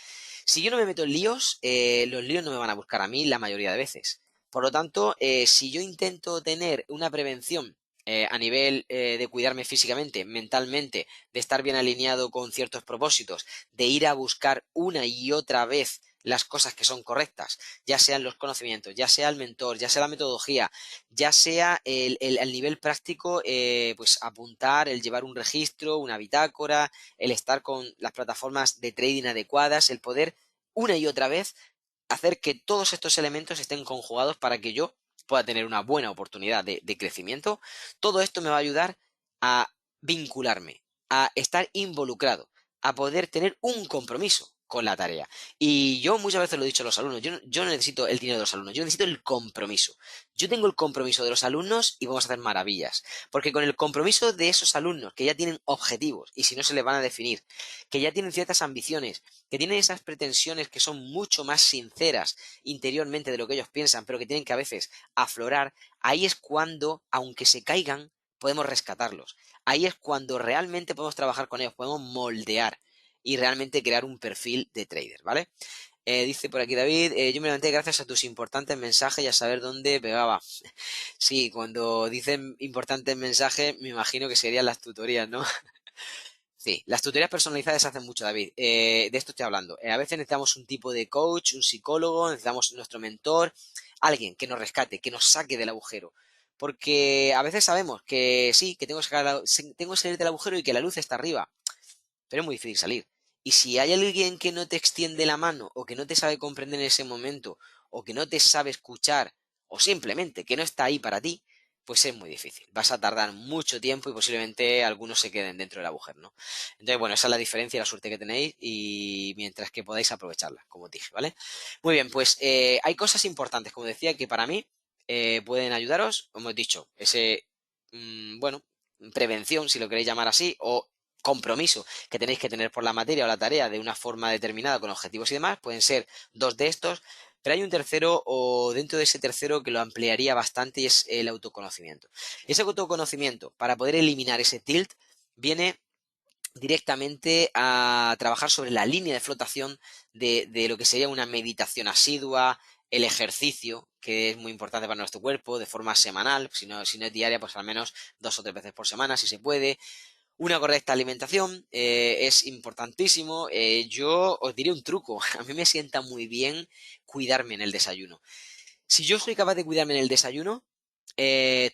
Si yo no me meto en líos, los líos no me van a buscar a mí la mayoría de veces. Por lo tanto, si yo intento tener una prevención a nivel de cuidarme físicamente, mentalmente, de estar bien alineado con ciertos propósitos, de ir a buscar una y otra vez las cosas que son correctas, ya sean los conocimientos, ya sea el mentor, ya sea la metodología, ya sea el nivel práctico, pues apuntar, el llevar un registro, una bitácora, el estar con las plataformas de trading adecuadas, el poder una y otra vez hacer que todos estos elementos estén conjugados para que yo pueda tener una buena oportunidad de crecimiento. Todo esto me va a ayudar a vincularme, a estar involucrado, a poder tener un compromiso con la tarea. Y yo muchas veces lo he dicho a los alumnos, yo no necesito el dinero de los alumnos, yo necesito el compromiso. Yo tengo el compromiso de los alumnos y vamos a hacer maravillas. Porque con el compromiso de esos alumnos que ya tienen objetivos, y si no se les van a definir, que ya tienen ciertas ambiciones, que tienen esas pretensiones que son mucho más sinceras interiormente de lo que ellos piensan, pero que tienen que a veces aflorar, ahí es cuando, aunque se caigan, podemos rescatarlos. Ahí es cuando realmente podemos trabajar con ellos, podemos moldear y realmente crear un perfil de trader, ¿vale? Dice por aquí David, yo me levanté gracias a tus importantes mensajes y a saber dónde pegaba. Sí, cuando dicen importantes mensajes, me imagino que serían las tutorías, ¿no? Sí, las tutorías personalizadas se hacen mucho, David. De esto estoy hablando. A veces necesitamos un tipo de coach, un psicólogo, necesitamos nuestro mentor, alguien que nos rescate, que nos saque del agujero. Porque a veces sabemos que sí, que tengo que salir del agujero y que la luz está arriba, pero es muy difícil salir. Y si hay alguien que no te extiende la mano o que no te sabe comprender en ese momento o que no te sabe escuchar o simplemente que no está ahí para ti, pues es muy difícil. Vas a tardar mucho tiempo y posiblemente algunos se queden dentro del agujero, ¿no? Entonces, bueno, esa es la diferencia y la suerte que tenéis y mientras que podáis aprovecharla, como os dije, ¿vale? Muy bien, pues hay cosas importantes, como decía, que para mí pueden ayudaros, como he dicho, ese, bueno, prevención, si lo queréis llamar así, o compromiso que tenéis que tener por la materia o la tarea de una forma determinada con objetivos y demás, pueden ser dos de estos, pero hay un tercero o dentro de ese tercero que lo ampliaría bastante y es el autoconocimiento. Ese autoconocimiento, para poder eliminar ese tilt, viene directamente a trabajar sobre la línea de flotación de lo que sería una meditación asidua, el ejercicio, que es muy importante para nuestro cuerpo, de forma semanal, si no es diaria, pues al menos 2 o 3 veces por semana, si se puede, una correcta alimentación es importantísimo. Yo os diré un truco. A mí me sienta muy bien cuidarme en el desayuno. Si yo soy capaz de cuidarme en el desayuno,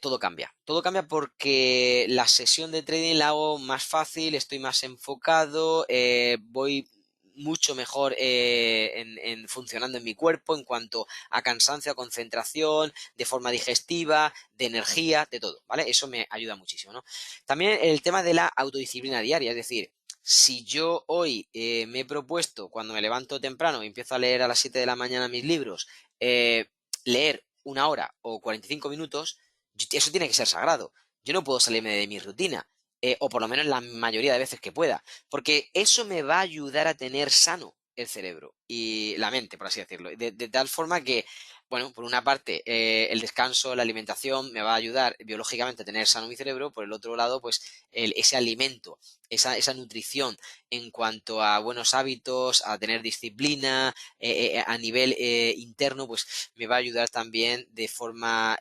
todo cambia. Todo cambia porque la sesión de trading la hago más fácil, estoy más enfocado, voy mucho mejor en funcionando en mi cuerpo en cuanto a cansancio, a concentración, de forma digestiva, de energía, de todo, ¿vale? Eso me ayuda muchísimo, ¿no? También el tema de la autodisciplina diaria, es decir, si yo hoy me he propuesto, cuando me levanto temprano y empiezo a leer a las 7 de la mañana mis libros, leer 1 hora o 45 minutos, eso tiene que ser sagrado. Yo no puedo salirme de mi rutina, o por lo menos la mayoría de veces que pueda, porque eso me va a ayudar a tener sano el cerebro y la mente, por así decirlo. De tal forma que, bueno, por una parte, el descanso, la alimentación me va a ayudar biológicamente a tener sano mi cerebro, por el otro lado, pues ese alimento, esa nutrición en cuanto a buenos hábitos, a tener disciplina, a nivel interno, pues me va a ayudar también de forma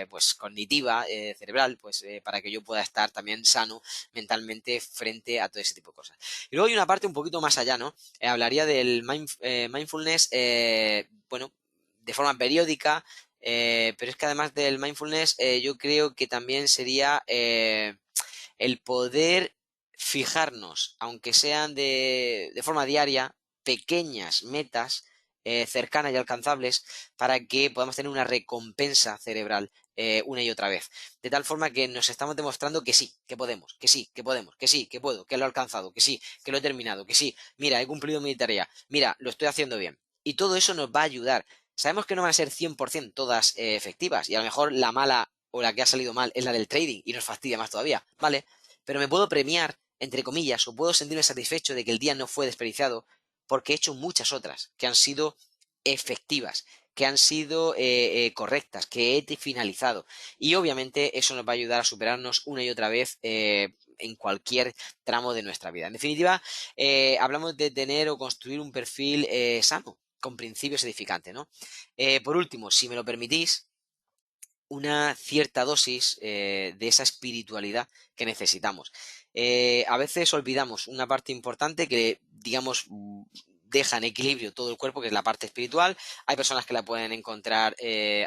pues cognitiva, cerebral, pues para que yo pueda estar también sano mentalmente frente a todo ese tipo de cosas. Y luego hay una parte un poquito más allá, ¿no? Hablaría del mindfulness, bueno, de forma periódica, pero es que además del mindfulness, yo creo que también sería el poder fijarnos, aunque sean de forma diaria, pequeñas metas cercanas y alcanzables para que podamos tener una recompensa cerebral una y otra vez. De tal forma que nos estamos demostrando que sí, que podemos, que sí, que podemos, que sí, que puedo, que lo he alcanzado, que sí, que lo he terminado, que sí, mira, he cumplido mi tarea, mira, lo estoy haciendo bien. Y todo eso nos va a ayudar. Sabemos que no van a ser 100% todas efectivas y a lo mejor la mala o la que ha salido mal es la del trading y nos fastidia más todavía, ¿vale? Pero me puedo premiar, entre comillas, o puedo sentirme satisfecho de que el día no fue desperdiciado porque he hecho muchas otras que han sido efectivas, que han sido correctas, que he finalizado. Y obviamente eso nos va a ayudar a superarnos una y otra vez en cualquier tramo de nuestra vida. En definitiva, hablamos de tener o construir un perfil sano, con principios edificantes, ¿no? Por último, si me lo permitís, una cierta dosis de esa espiritualidad que necesitamos. A veces olvidamos una parte importante que, digamos, deja en equilibrio todo el cuerpo, que es la parte espiritual. Hay personas que la pueden encontrar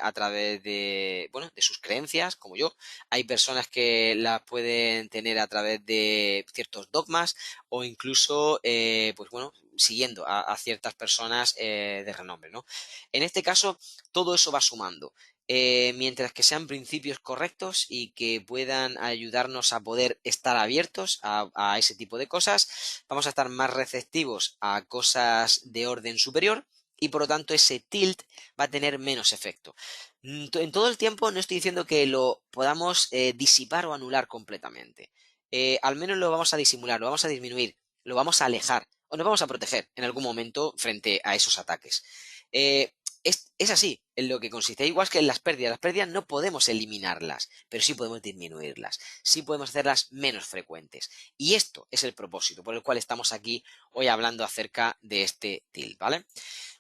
a través de, bueno, de sus creencias, como yo. Hay personas que la pueden tener a través de ciertos dogmas o incluso, pues bueno, siguiendo a ciertas personas de renombre, ¿no? En este caso, todo eso va sumando. Mientras que sean principios correctos y que puedan ayudarnos a poder estar abiertos a ese tipo de cosas, vamos a estar más receptivos a cosas de orden superior y por lo tanto ese tilt va a tener menos efecto. En todo el tiempo no estoy diciendo que lo podamos disipar o anular completamente. Al menos lo vamos a disimular, lo vamos a disminuir, lo vamos a alejar o nos vamos a proteger en algún momento frente a esos ataques. Eh, es así en lo que consiste. Igual que en las pérdidas. Las pérdidas no podemos eliminarlas, pero sí podemos disminuirlas. Sí podemos hacerlas menos frecuentes. Y esto es el propósito por el cual estamos aquí hoy hablando acerca de este tilt, ¿vale?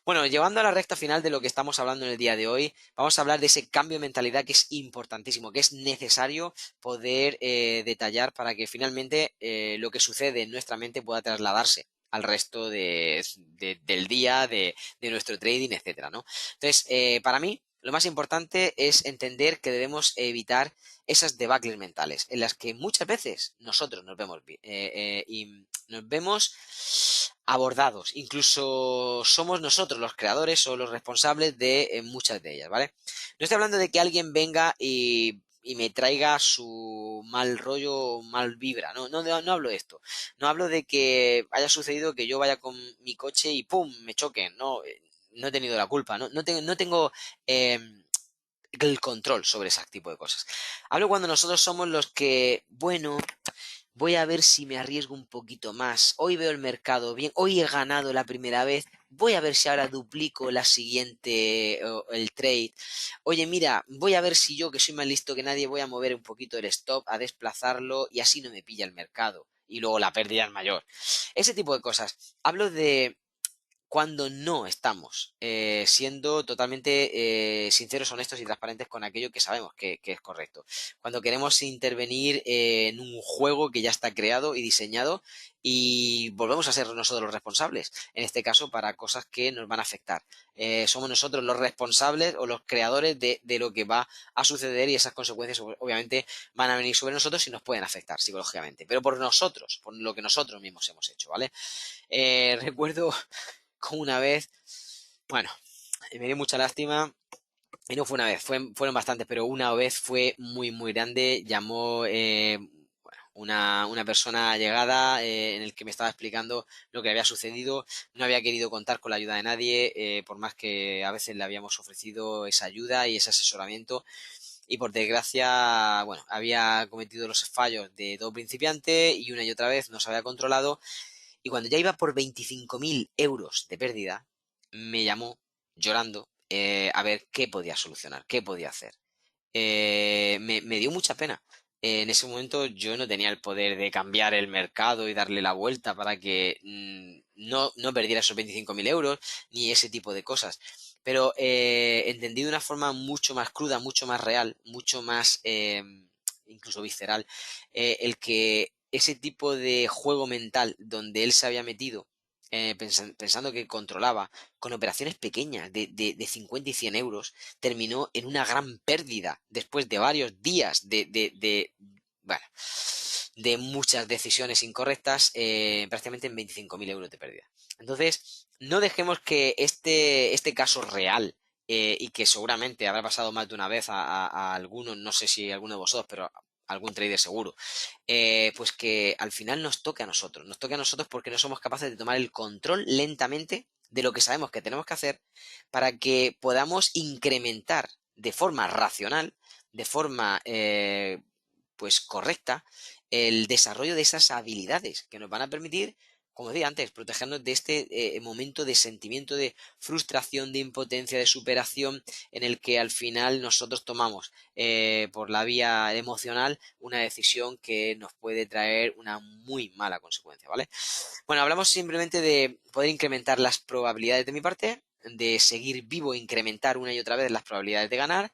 Bueno, llevando a la recta final de lo que estamos hablando en el día de hoy, vamos a hablar de ese cambio de mentalidad que es importantísimo, que es necesario poder detallar para que finalmente lo que sucede en nuestra mente pueda trasladarse al resto del día, de nuestro trading, etcétera, ¿no? Entonces, para mí, lo más importante es entender que debemos evitar esas debacles mentales en las que muchas veces nosotros nos vemos y nos vemos abordados. Incluso somos nosotros los creadores o los responsables de muchas de ellas, ¿vale? No estoy hablando de que alguien venga y me traiga su mal rollo o mal vibra. No hablo de esto. No hablo de que haya sucedido que yo vaya con mi coche y ¡pum! Me choquen. No, no he tenido la culpa. No tengo el control sobre ese tipo de cosas. Hablo cuando nosotros somos los que, bueno, voy a ver si me arriesgo un poquito más. Hoy veo el mercado bien. Hoy he ganado la primera vez. Voy a ver si ahora duplico la siguiente, el trade. Oye, mira, voy a ver si yo, que soy más listo que nadie, voy a mover un poquito el stop, a desplazarlo y así no me pilla el mercado. Y luego la pérdida es mayor. Ese tipo de cosas. Hablo de cuando no estamos siendo totalmente sinceros, honestos y transparentes con aquello que sabemos que es correcto. Cuando queremos intervenir en un juego que ya está creado y diseñado y volvemos a ser nosotros los responsables, en este caso para cosas que nos van a afectar. Somos nosotros los responsables o los creadores de lo que va a suceder y esas consecuencias obviamente van a venir sobre nosotros y nos pueden afectar psicológicamente, pero por nosotros, por lo que nosotros mismos hemos hecho, ¿vale? Recuerdo como una vez, bueno, me dio mucha lástima. Y no fue una vez, fueron bastantes, pero una vez fue muy, muy grande. Llamó bueno, una persona llegada en el que me estaba explicando lo que había sucedido. No había querido contar con la ayuda de nadie, por más que a veces le habíamos ofrecido esa ayuda y ese asesoramiento. Y por desgracia, bueno, había cometido los fallos de todo principiante y una y otra vez no se había controlado y cuando ya iba por 25.000 euros de pérdida, me llamó llorando a ver qué podía solucionar, qué podía hacer. Me dio mucha pena. En ese momento yo no tenía el poder de cambiar el mercado y darle la vuelta para que no perdiera esos 25.000 euros ni ese tipo de cosas. Pero entendí de una forma mucho más cruda, mucho más real, mucho más incluso visceral, el que ese tipo de juego mental donde él se había metido pensando que controlaba con operaciones pequeñas de 50 y 100 euros, terminó en una gran pérdida después de varios días bueno, de muchas decisiones incorrectas, prácticamente en 25.000 euros de pérdida. Entonces, no dejemos que este caso real, y que seguramente habrá pasado más de una vez a algunos, no sé si alguno de vosotros, pero algún trader seguro, pues que al final nos toque a nosotros porque no somos capaces de tomar el control lentamente de lo que sabemos que tenemos que hacer para que podamos incrementar de forma racional, de forma pues correcta, el desarrollo de esas habilidades que nos van a permitir, como decía antes, protegernos de este momento de sentimiento de frustración, de impotencia, de superación, en el que al final nosotros tomamos por la vía emocional una decisión que nos puede traer una muy mala consecuencia, ¿vale? Bueno, hablamos simplemente de poder incrementar las probabilidades de mi parte, de seguir vivo e incrementar una y otra vez las probabilidades de ganar,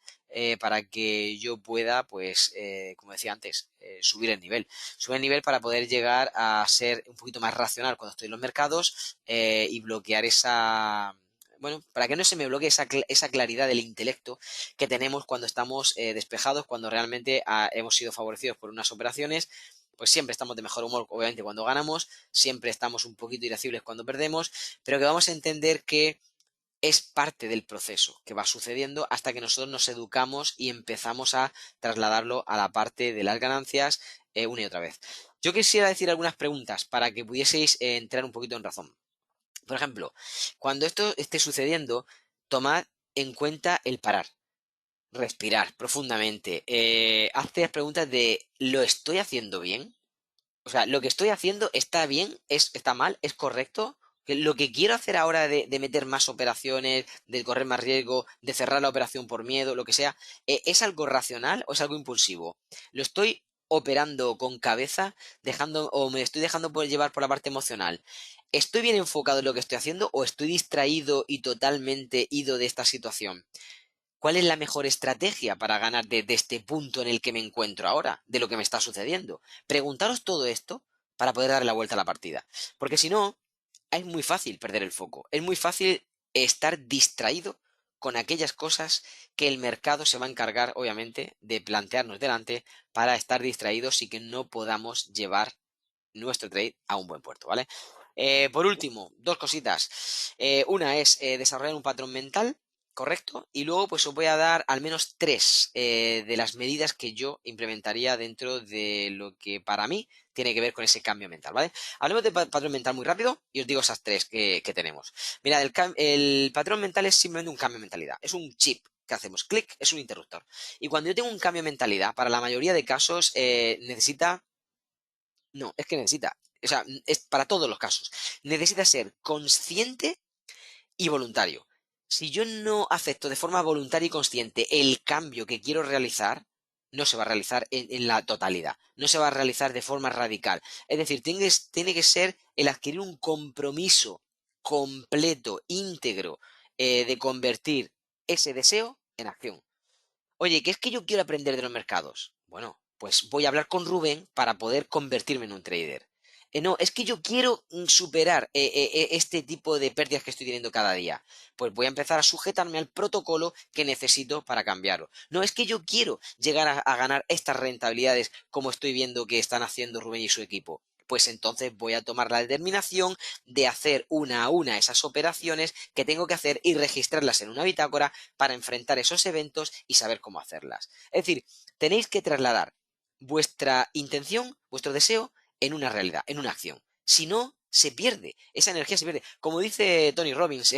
para que yo pueda, pues, como decía antes, subir el nivel. Subir el nivel para poder llegar a ser un poquito más racional cuando estoy en los mercados, y bloquear esa... Bueno, para que no se me bloquee esa claridad del intelecto que tenemos cuando estamos despejados, cuando realmente hemos sido favorecidos por unas operaciones, pues siempre estamos de mejor humor, obviamente, cuando ganamos, siempre estamos un poquito irascibles cuando perdemos, pero que vamos a entender que es parte del proceso que va sucediendo hasta que nosotros nos educamos y empezamos a trasladarlo a la parte de las ganancias, una y otra vez. Yo quisiera decir algunas preguntas para que pudieseis entrar un poquito en razón. Por ejemplo, cuando esto esté sucediendo, tomad en cuenta el parar, respirar profundamente, hazte las preguntas de ¿lo estoy haciendo bien? O sea, lo que estoy haciendo está bien, está mal, es correcto. Que lo que quiero hacer ahora de meter más operaciones, de correr más riesgo, de cerrar la operación por miedo, lo que sea, ¿es algo racional o es algo impulsivo? ¿Lo estoy operando con cabeza, dejando, o me estoy dejando llevar por la parte emocional? ¿Estoy bien enfocado en lo que estoy haciendo o estoy distraído y totalmente ido de esta situación? ¿Cuál es la mejor estrategia para ganar desde este punto en el que me encuentro ahora, de lo que me está sucediendo? Preguntaros todo esto para poder darle la vuelta a la partida. Porque si no, es muy fácil perder el foco. Es muy fácil estar distraído con aquellas cosas que el mercado se va a encargar, obviamente, de plantearnos delante para estar distraídos y que no podamos llevar nuestro trade a un buen puerto, ¿vale? Por último, dos cositas. Una es desarrollar un patrón mental correcto, y luego pues os voy a dar al menos tres de las medidas que yo implementaría dentro de lo que para mí tiene que ver con ese cambio mental, ¿vale? Hablemos de patrón mental muy rápido y os digo esas tres que tenemos. Mira, el patrón mental es simplemente un cambio de mentalidad, es un chip que hacemos, clic, es un interruptor. Y cuando yo tengo un cambio de mentalidad, para la mayoría de casos necesita, no, es que necesita, o sea, es para todos los casos, necesita ser consciente y voluntario. Si yo no acepto de forma voluntaria y consciente el cambio que quiero realizar, no se va a realizar en la totalidad, no se va a realizar de forma radical. Es decir, tiene que ser el adquirir un compromiso completo, íntegro, de convertir ese deseo en acción. Oye, ¿qué es que yo quiero aprender de los mercados? Bueno, pues voy a hablar con Rubén para poder convertirme en un trader. No, es que yo quiero superar este tipo de pérdidas que estoy teniendo cada día. Pues voy a empezar a sujetarme al protocolo que necesito para cambiarlo. No, es que yo quiero llegar a ganar estas rentabilidades como estoy viendo que están haciendo Rubén y su equipo. Pues entonces voy a tomar la determinación de hacer una a una esas operaciones que tengo que hacer y registrarlas en una bitácora para enfrentar esos eventos y saber cómo hacerlas. Es decir, tenéis que trasladar vuestra intención, vuestro deseo, en una realidad, en una acción. Si no, se pierde, esa energía se pierde. Como dice Tony Robbins,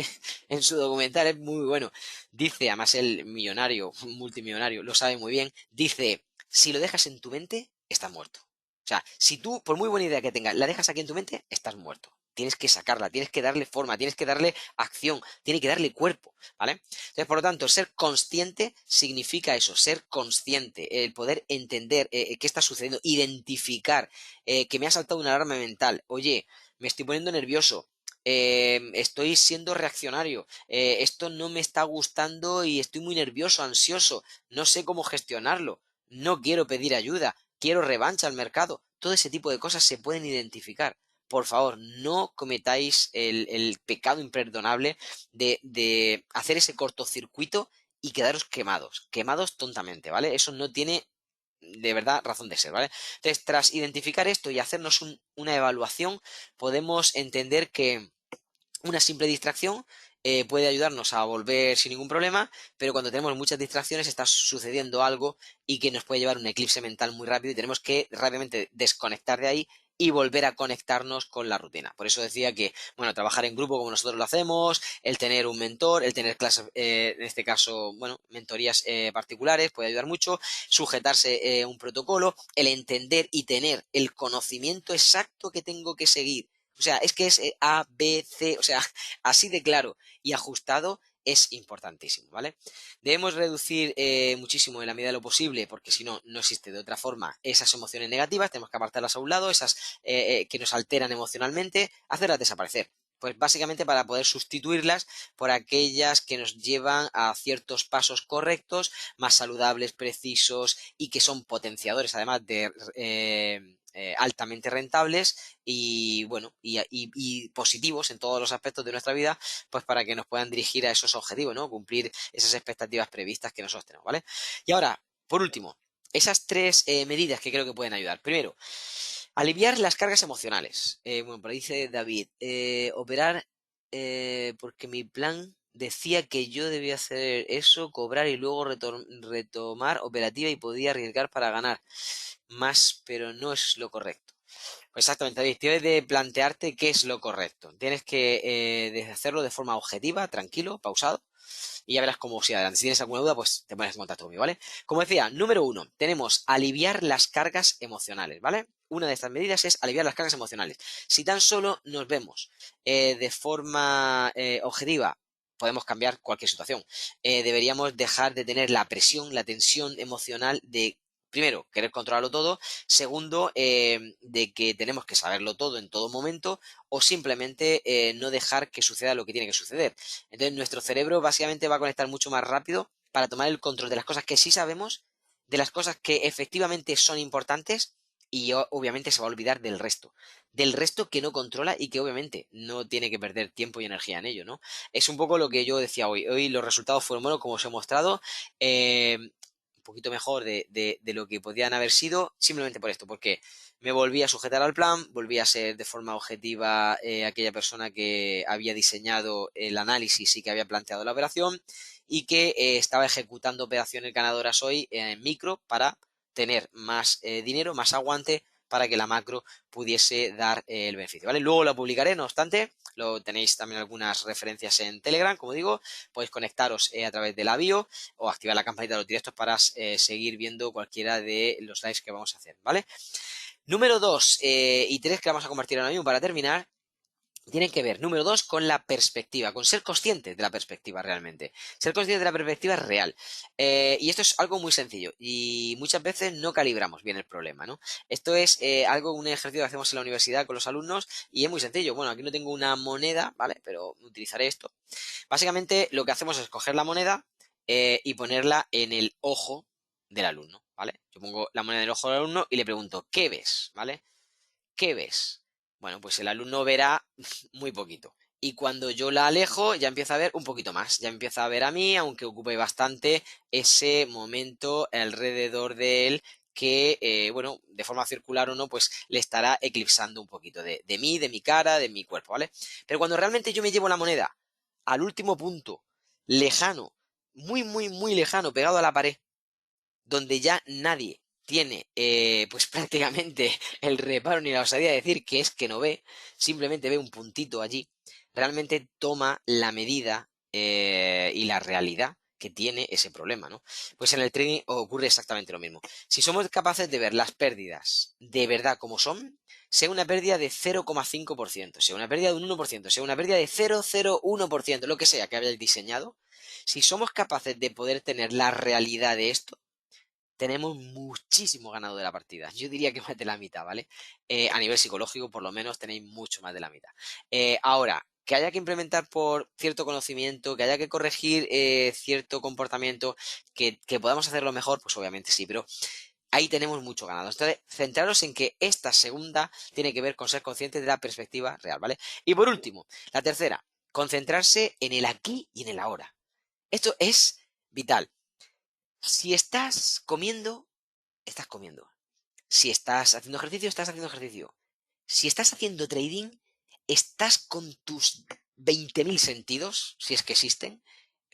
en su documental, es muy bueno. Dice, además el millonario, multimillonario, lo sabe muy bien, dice, si lo dejas en tu mente, estás muerto. O sea, si tú, por muy buena idea que tengas, la dejas aquí en tu mente, estás muerto. Tienes que sacarla, tienes que darle forma, tienes que darle acción, tienes que darle cuerpo, ¿vale? Entonces, por lo tanto, ser consciente significa eso, ser consciente, el poder entender qué está sucediendo, identificar que me ha saltado una alarma mental. Oye, me estoy poniendo nervioso, estoy siendo reaccionario, esto no me está gustando y estoy muy nervioso, ansioso, no sé cómo gestionarlo, no quiero pedir ayuda, quiero revancha al mercado. Todo ese tipo de cosas se pueden identificar. Por favor, no cometáis el pecado imperdonable de hacer ese cortocircuito y quedaros quemados, quemados tontamente, ¿vale? Eso no tiene de verdad razón de ser, ¿vale? Entonces, tras identificar esto y hacernos una evaluación, podemos entender que Una simple distracción puede ayudarnos a volver sin ningún problema, pero cuando tenemos muchas distracciones está sucediendo algo y que nos puede llevar un eclipse mental muy rápido y tenemos que rápidamente desconectar de ahí y volver a conectarnos con la rutina. Por eso decía que, bueno, trabajar en grupo como nosotros lo hacemos, el tener un mentor, el tener clases, en este caso, bueno, mentorías particulares puede ayudar mucho, sujetarse un protocolo, el entender y tener el conocimiento exacto que tengo que seguir. O sea, es que es A, B, C, o sea, así de claro y ajustado es importantísimo, ¿vale? Debemos reducir muchísimo en la medida de lo posible, porque si no, no existe de otra forma, esas emociones negativas, tenemos que apartarlas a un lado, esas que nos alteran emocionalmente, hacerlas desaparecer. Pues básicamente para poder sustituirlas por aquellas que nos llevan a ciertos pasos correctos, más saludables, precisos y que son potenciadores, además de altamente rentables y bueno, y positivos en todos los aspectos de nuestra vida, pues para que nos puedan dirigir a esos objetivos, ¿no? Cumplir esas expectativas previstas que nosotros tenemos, ¿vale? Y ahora, por último, esas tres medidas que creo que pueden ayudar. Primero, aliviar las cargas emocionales. Bueno, por ahí dice David, operar porque mi plan decía que yo debía hacer eso, cobrar y luego retomar operativa y podía arriesgar para ganar más, pero no es lo correcto. Pues exactamente, David, tienes de plantearte qué es lo correcto. Tienes que hacerlo de forma objetiva, tranquilo, pausado, y ya verás cómo sigue adelante. Si tienes alguna duda, pues te pones en contacto conmigo, ¿vale? Como decía, número uno, tenemos aliviar las cargas emocionales, ¿vale? Una de estas medidas es aliviar las cargas emocionales. Si tan solo nos vemos de forma objetiva, podemos cambiar cualquier situación. Deberíamos dejar de tener la presión, la tensión emocional de, primero, querer controlarlo todo. Segundo, de que tenemos que saberlo todo en todo momento o simplemente no dejar que suceda lo que tiene que suceder. Entonces nuestro cerebro básicamente va a conectar mucho más rápido para tomar el control de las cosas que sí sabemos, de las cosas que efectivamente son importantes y obviamente se va a olvidar del resto que no controla y que obviamente no tiene que perder tiempo y energía en ello, ¿no? Es un poco lo que yo decía hoy. Hoy los resultados fueron buenos, como os he mostrado. Un poquito mejor de lo que podían haber sido, simplemente por esto, porque me volví a sujetar al plan, volví a ser de forma objetiva aquella persona que había diseñado el análisis y que había planteado la operación y que estaba ejecutando operaciones ganadoras hoy en micro para tener más dinero, más aguante para que la macro pudiese dar el beneficio, ¿vale? Luego lo publicaré, no obstante, lo tenéis también algunas referencias en Telegram, como digo, podéis conectaros a través de la bio o activar la campanita de los directos para seguir viendo cualquiera de los lives que vamos a hacer, ¿vale? Número 2 y 3 que vamos a compartir ahora mismo para terminar, tienen que ver, número 2, con la perspectiva, con ser consciente de la perspectiva realmente. Ser consciente de la perspectiva real. Y esto es algo muy sencillo y muchas veces no calibramos bien el problema, ¿no? Esto es un ejercicio que hacemos en la universidad con los alumnos y es muy sencillo. Bueno, aquí no tengo una moneda, ¿vale? Pero utilizaré esto. Básicamente lo que hacemos es coger la moneda y ponerla en el ojo del alumno, ¿vale? Yo pongo la moneda en el ojo del alumno y le pregunto, ¿qué ves? ¿Vale? ¿Qué ves? Bueno, pues el alumno verá muy poquito. Y cuando yo la alejo, ya empieza a ver un poquito más. Ya empieza a ver a mí, aunque ocupe bastante ese momento alrededor de él que, bueno, de forma circular o no, pues le estará eclipsando un poquito de mí, de mi cara, de mi cuerpo, ¿vale? Pero cuando realmente yo me llevo la moneda al último punto, lejano, muy, muy, muy lejano, pegado a la pared, donde ya nadie tiene pues prácticamente el reparo ni la osadía de decir que es que no ve, simplemente ve un puntito allí, realmente toma la medida y la realidad que tiene ese problema, ¿no? Pues en el trading ocurre exactamente lo mismo. Si somos capaces de ver las pérdidas de verdad como son, sea una pérdida de 0,5%, sea una pérdida de un 1%, sea una pérdida de 0,01%, lo que sea que hayáis diseñado, si somos capaces de poder tener la realidad de esto, tenemos muchísimo ganado de la partida. Yo diría que más de la mitad, ¿vale? A nivel psicológico, por lo menos, tenéis mucho más de la mitad. Ahora, que haya que implementar por cierto conocimiento, que haya que corregir cierto comportamiento, que podamos hacerlo mejor, pues obviamente sí, pero ahí tenemos mucho ganado. Entonces, centraros en que esta segunda tiene que ver con ser conscientes de la perspectiva real, ¿vale? Y por último, la tercera, concentrarse en el aquí y en el ahora. Esto es vital. Si estás comiendo, estás comiendo. Si estás haciendo ejercicio, estás haciendo ejercicio. Si estás haciendo trading, estás con tus 20.000 sentidos, si es que existen,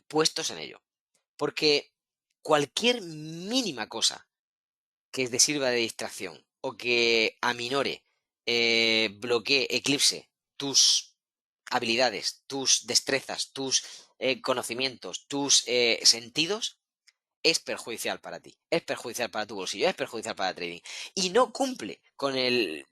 puestos en ello. Porque cualquier mínima cosa que te sirva de distracción o que aminore, bloquee, eclipse tus habilidades, tus destrezas, tus conocimientos, tus sentidos, es perjudicial para ti, es perjudicial para tu bolsillo, es perjudicial para el trading. Y no cumple con el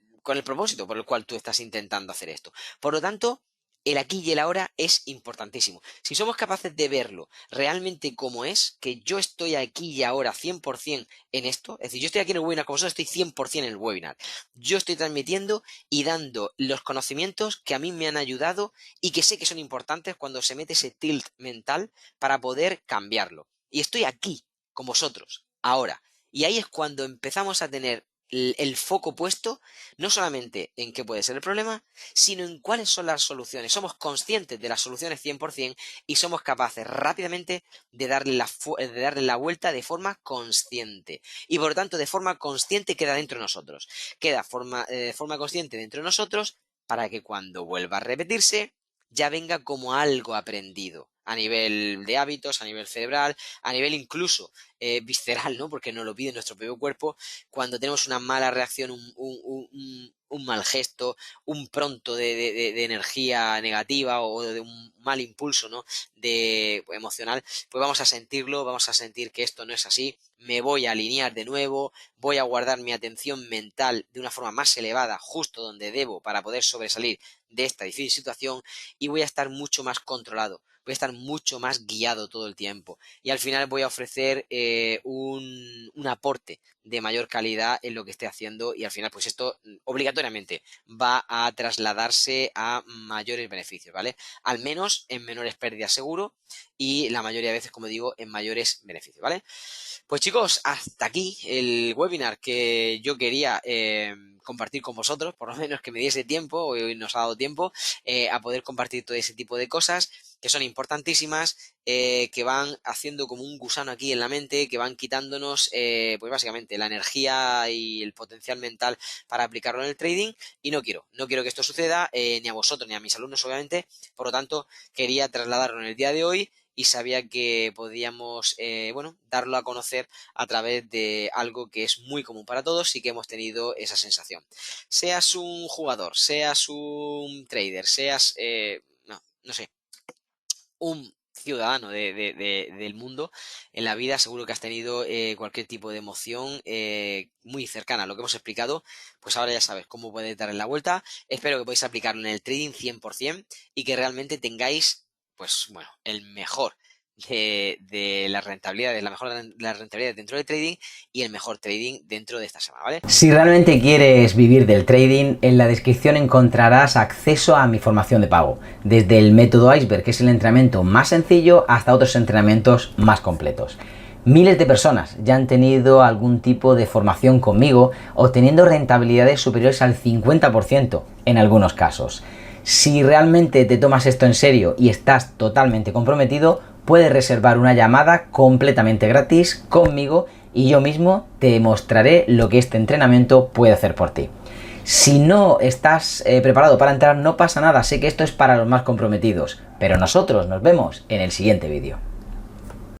propósito por el cual tú estás intentando hacer esto. Por lo tanto, el aquí y el ahora es importantísimo. Si somos capaces de verlo realmente como es, que yo estoy aquí y ahora 100% en esto, es decir, yo estoy aquí en el webinar, como vosotros estoy 100% en el webinar. Yo estoy transmitiendo y dando los conocimientos que a mí me han ayudado y que sé que son importantes cuando se mete ese tilt mental para poder cambiarlo. Y estoy aquí con vosotros, ahora. Y ahí es cuando empezamos a tener el foco puesto no solamente en qué puede ser el problema, sino en cuáles son las soluciones. Somos conscientes de las soluciones 100% y somos capaces rápidamente de darle la vuelta de forma consciente. Y por lo tanto, de forma consciente queda dentro de nosotros. Queda de forma consciente dentro de nosotros para que cuando vuelva a repetirse, ya venga como algo aprendido a nivel de hábitos, a nivel cerebral, a nivel incluso visceral, ¿no? Porque nos lo pide nuestro propio cuerpo. Cuando tenemos una mala reacción, un mal gesto, un pronto de energía negativa o de un mal impulso, ¿no? Emocional, pues vamos a sentirlo, vamos a sentir que esto no es así, me voy a alinear de nuevo, voy a guardar mi atención mental de una forma más elevada, justo donde debo, para poder sobresalir de esta difícil situación y voy a estar mucho más controlado, voy a estar mucho más guiado todo el tiempo y al final voy a ofrecer un aporte de mayor calidad en lo que esté haciendo y al final pues esto obligatoriamente va a trasladarse a mayores beneficios, ¿vale? Al menos en menores pérdidas seguro y la mayoría de veces, como digo, en mayores beneficios, ¿vale? Pues chicos, hasta aquí el webinar que yo quería compartir con vosotros, por lo menos que me diese tiempo, hoy nos ha dado tiempo, a poder compartir todo ese tipo de cosas que son importantísimas, que van haciendo como un gusano aquí en la mente, que van quitándonos, pues básicamente la energía y el potencial mental para aplicarlo en el trading y no quiero que esto suceda, ni a vosotros ni a mis alumnos obviamente, por lo tanto quería trasladarlo en el día de hoy y sabía que podíamos, bueno, darlo a conocer a través de algo que es muy común para todos y que hemos tenido esa sensación. Seas un jugador, seas un trader, seas, no sé, un ciudadano del mundo, en la vida seguro que has tenido cualquier tipo de emoción muy cercana a lo que hemos explicado, pues ahora ya sabes cómo puedes darle la vuelta. Espero que podáis aplicarlo en el trading 100% y que realmente tengáis, pues bueno, el mejor de las rentabilidades, la mejor de las rentabilidades dentro del trading y el mejor trading dentro de esta semana, ¿vale? Si realmente quieres vivir del trading, en la descripción encontrarás acceso a mi formación de pago, desde el método Iceberg, que es el entrenamiento más sencillo, hasta otros entrenamientos más completos. Miles de personas ya han tenido algún tipo de formación conmigo, obteniendo rentabilidades superiores al 50% en algunos casos. Si realmente te tomas esto en serio y estás totalmente comprometido, puedes reservar una llamada completamente gratis conmigo y yo mismo te mostraré lo que este entrenamiento puede hacer por ti. Si no estás preparado para entrar, no pasa nada, sé que esto es para los más comprometidos, pero nosotros nos vemos en el siguiente vídeo.